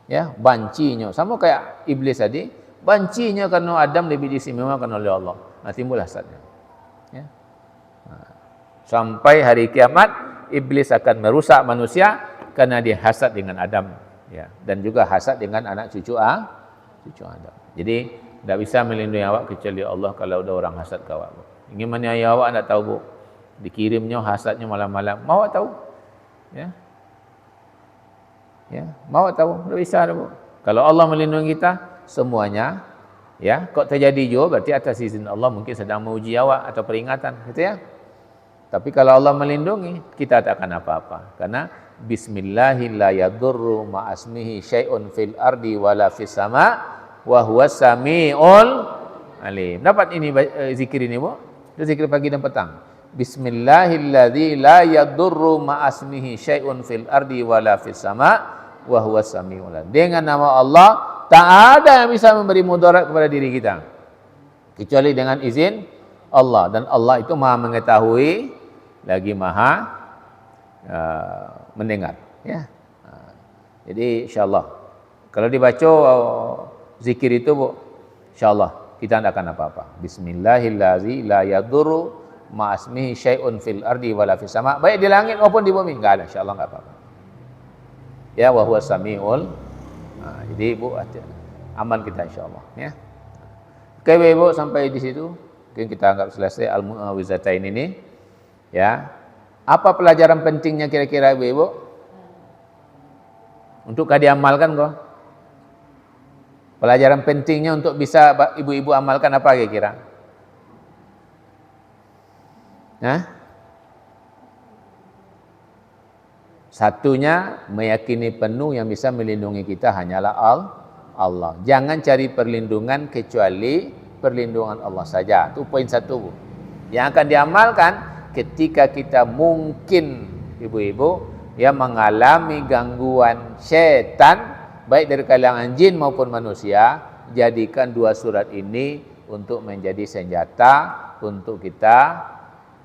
Speaker 2: Ya, bancinya sama kayak iblis tadi. Bancinya karena Adam lebih diistimewakan oleh Allah. Timbul hasadnya. Ya. Sampai hari kiamat iblis akan merusak manusia karena dia hasad dengan Adam, ya, dan juga hasad dengan anak cucu Adam. Jadi tidak bisa melindungi awak kecuali Allah kalau ada orang hasad ke awak. Ingin menganiaya awak tidak tahu, Bu. Dikirimnya hasadnya malam-malam. Mau tahu? Ya. Ya, mau tahu? Tidak bisa, Bu. Kalau Allah melindungi kita semuanya, ya, kok terjadi juga berarti atas izin Allah, mungkin sedang menguji awak atau peringatan, gitu ya. Tapi kalau Allah melindungi, kita tak akan apa-apa. Karena bismillahil la yadurru ma'asmihi syai'un fil ardi wala fis sama wa huwas samiul alim. Dapat ini zikir ini, Bu? Itu zikir pagi dan petang. Bismillahilladzi la yadurru ma'asmihi syai'un fil ardi wala fis sama wa huwas samiul alim. Dengan nama Allah tak ada yang bisa memberi mudarat kepada diri kita kecuali dengan izin Allah, dan Allah itu Maha mengetahui lagi Maha mendengar, ya. Jadi insyaallah kalau dibaca zikir itu, Bu, insyaallah kita tidak akan apa-apa. Bismillahirrahmanirrahim la yadurru ma'asmihi syai'un fil ardi wala fis sama, baik di langit maupun di bumi, enggak ada, insyaallah enggak apa-apa. Ya, wa huwas samiul. Jadi, Bu, aman kita insyaallah, ya. Oke, Bu, sampai di situ mungkin kita anggap selesai al-mu'awizatain ini, ya. Apa pelajaran pentingnya kira-kira, Ibu? Untuk diamalkan kok. Pelajaran pentingnya untuk bisa ibu-ibu amalkan apa kira-kira? Satunya, meyakini penuh yang bisa melindungi kita hanyalah Allah. Jangan cari perlindungan kecuali perlindungan Allah saja. Itu poin satu, Bu. Yang akan diamalkan ketika kita mungkin, ibu-ibu, ya, mengalami gangguan syaitan, baik dari kalangan jin maupun manusia, jadikan dua surat ini untuk menjadi senjata untuk kita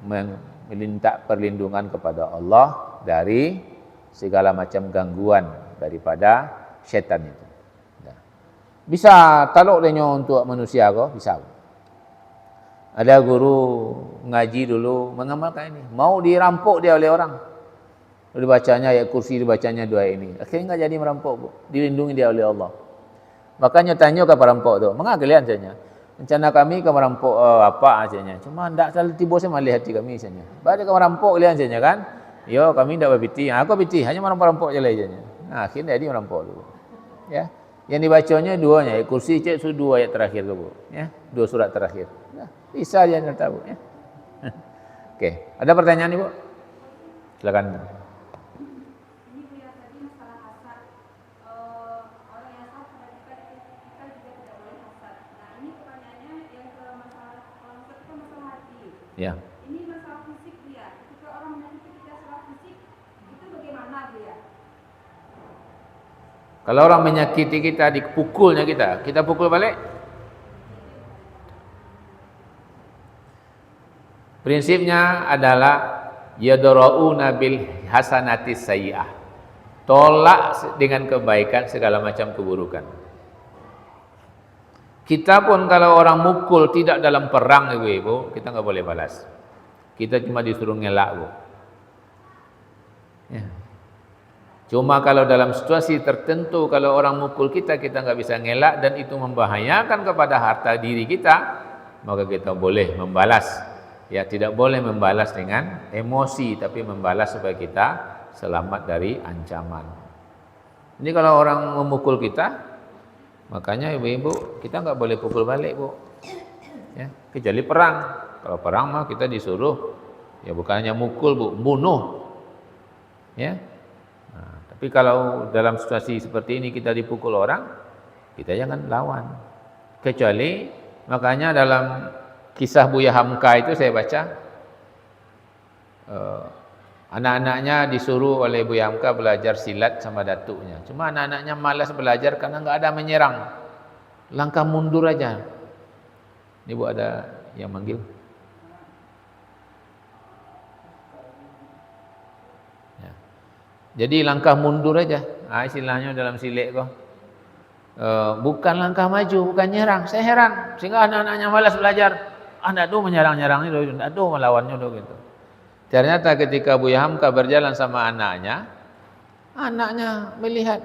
Speaker 2: meminta perlindungan kepada Allah dari segala macam gangguan daripada syaitan itu. Bisa taluk dia untuk manusia kok? Bisa. Ada guru ngaji dulu mengamalkan ini. Mau dirampok dia oleh orang. Dibacanya ayat kursi, dibacanya doa ini. Akhirnya enggak jadi merampok, Bu. Dilindungi dia oleh Allah. Makanya tanya ke perampok tu, "Mengapa kalian saja? Rencana kami ke merampok apa saja. Cuma ndak selalu tiba saya malih hati kami saja. Baik ke merampok kalian saja kan? Yo, kami ndak berpiti. Aku piti, hanya merampok je saja. akhirnya dia merampok dulu. Ya. Yang dibacanya duanya, ayat kursi cek su 2 ayat terakhir tu, Bu. Ya, 2 surat terakhir. Nah, bisa dia nak tahu ya. Okey, ada pertanyaan ni, Bu? Silakan.
Speaker 3: Ini Bu ya, tadi masalah hasad. Orang yang hasad kita juga tidak boleh hasad. Nah, ini pertanyaannya yang ke masalah hasad itu masalah hati.
Speaker 2: Ya.
Speaker 3: Ini masalah fisik Bu ya. Ketika orang menyakiti kita secara fisik, itu bagaimana Bu ya?
Speaker 2: Kalau orang menyakiti kita, dipukulnya kita pukul balik. Prinsipnya adalah yadra'una bil hasanati sayyi'ah. Tolak dengan kebaikan segala macam keburukan. Kita pun kalau orang mukul tidak dalam perang ibu-ibu, kita enggak boleh balas. Kita cuma disuruh ngelak, Bu. Ya. Cuma kalau dalam situasi tertentu, kalau orang mukul kita enggak bisa ngelak dan itu membahayakan kepada harta diri kita, maka kita boleh membalas. Ya, tidak boleh membalas dengan emosi, tapi membalas supaya kita selamat dari ancaman. Ini kalau orang memukul kita, makanya ibu-ibu kita enggak boleh pukul balik, Bu. Ya, kecuali perang. Kalau perang mah kita disuruh ya bukan hanya mukul, Bu, bunuh. Ya. Tapi kalau dalam situasi seperti ini kita dipukul orang, kita jangan lawan. Kecuali makanya dalam kisah Buya Hamka itu saya baca, anak-anaknya disuruh oleh Buya Hamka belajar silat sama datuknya. Cuma anak-anaknya malas belajar karena enggak ada menyerang. Langkah mundur aja. Ini Bu ada yang manggil. Jadi langkah mundur aja. Istilahnya dalam silik kok. Bukan langkah maju, bukan nyerang. Saya heran sehingga anak-anaknya malas belajar. Anak tu menyerang-nyerang ni, anak tu melawannya gitu. Ternyata ketika Buya Hamka berjalan sama anaknya melihat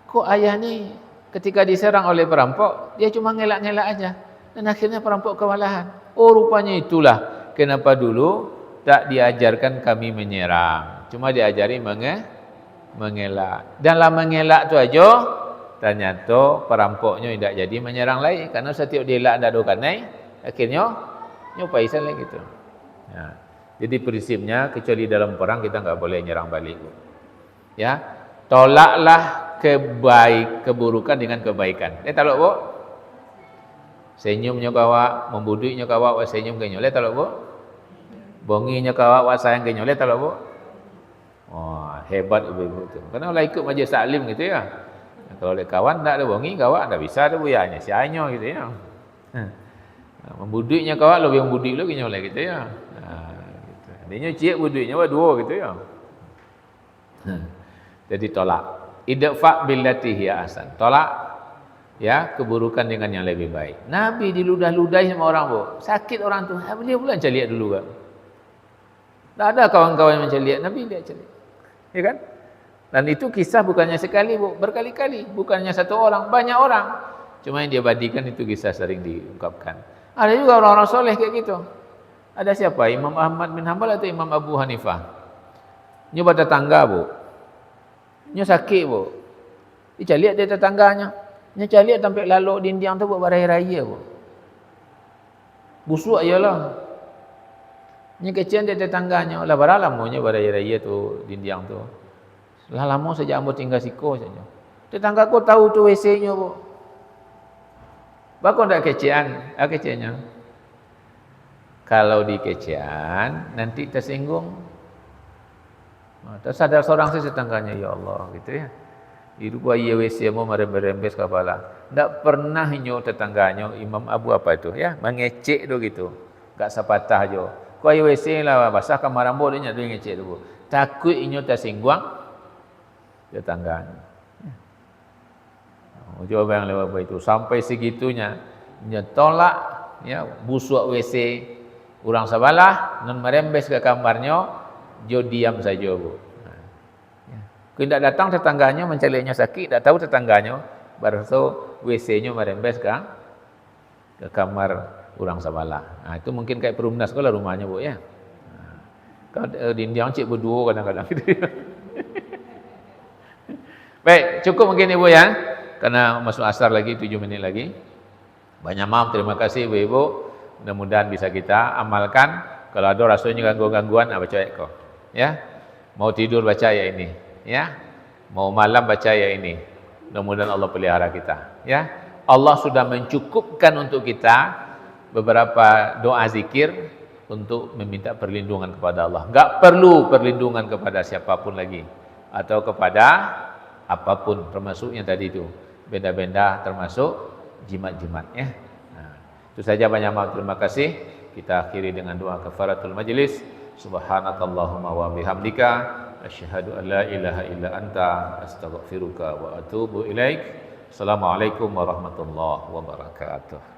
Speaker 2: kok ayah ni ketika diserang oleh perampok, dia cuma ngelak-ngelak aja dan akhirnya perampok kewalahan. Oh, rupanya itulah kenapa dulu tak diajarkan kami menyerang. Cuma diajari mengelak. Dalam mengelak tu aja ternyata perampoknya tidak jadi menyerang lagi karena setiap dia elak dak dokanai akhirnya nyupai salah gitu. Ya. Jadi prinsipnya kecuali dalam perang kita enggak boleh nyerang balik. Ya. Tolaklah keburukan dengan kebaikan. Taluk, Bu. Senyumnya kawak, membuduknya kawak, senyum ke nyoleh taluk, Bu. Bonginya kawak, sayang ke nyoleh taluk, Bu. Wah, hebat ibu-ibu itu. Karena kalau ikut majlis taklim gitu ya. Kalau oleh kawan tak ada bongi, kawan tak bisa ada buyanya, sianya gitu ya. Membuduknya kawan lebih membuduk lagi nyoleh gitu ya. Gitu. Adanya cik buduknya dua gitu ya. Jadi tolak. Idfa billati hiya ahsan. Tolak ya keburukan dengan yang lebih baik. Nabi diludah-ludahi sama orang, Bu. Sakit orang tu. Dia pula caliak dulu kan. Tak ada kawan-kawan yang caliak, Nabi dia caliak. Ya kan? Dan itu kisah bukannya sekali, Bu, berkali-kali, bukannya satu orang, banyak orang. Cuma yang dia badikan itu kisah sering diungkapkan. Ada juga orang-orang soleh kayak gitu. Ada siapa? Imam Ahmad bin Hanbal atau Imam Abu Hanifah? Nyoba tetangga, Bu. Nyo sakit, Bu. Dia lihat dia tetangganya. Nyo lihat sampai lalu dinding tu buat barang raya, Bu. Busuk ajalah. Nyo kecian dia tetangganya. Lah barang lamunya barang raya tu dinding tu. Lah lama sejak ambo tinggal siko saja. Tetangga ku tahu tu WC-nya, Bu. Bakon tak kecian, keciannya. Kalau di kecian nanti tersinggung. Tersadar seorang si tetangganya, ya Allah gitu ya. Itu gua iya WC mau merembes kepala. Tak pernah nyo tetangganya Imam Abu apa itu ya, mengecek tu gitu. Gak sepatah jo. Gua iya WC lah basah kamar rambut dia tu ngecek tu. Takut inyo tersinggung tetangganya. Coba yang lewat itu sampai segitunya tolak ya busuk WC orang sebelah non merembes ke kamarnya jo diam saja, Bu. Ya. Tidak datang tetangganya mencarinya sakit, tak tahu tetangganya baru WC-nya merembes ke kamar orang sebelah. Nah, itu mungkin kayak perumnas sekolah rumahnya, Bu ya. Nah, kalau dinding cik berdua kadang-kadang gitu ya. Baik, cukup mungkin Ibu ya. Karena masuk asar lagi 7 menit lagi. Banyak maaf, terima kasih Ibu-ibu. Mudah-mudahan bisa kita amalkan. Kalau ada rasanya gangguan-gangguan, baca kok. Ya. Mau tidur baca ya ini, ya. Mau malam baca ya ini. Mudah-mudahan Allah pelihara kita, ya. Allah sudah mencukupkan untuk kita beberapa doa zikir untuk meminta perlindungan kepada Allah. Enggak perlu perlindungan kepada siapapun lagi atau kepada apapun, termasuk yang tadi itu benda-benda, termasuk jimat-jimat, ya. Nah, itu saja, banyak maaf, terima kasih. Kita akhiri dengan doa kafaratul majlis. Subhanakallahumma wa bihamdika asyhadu an la ilaha illa anta astaghfiruka wa atubu ilaik. Assalamualaikum warahmatullahi wabarakatuh.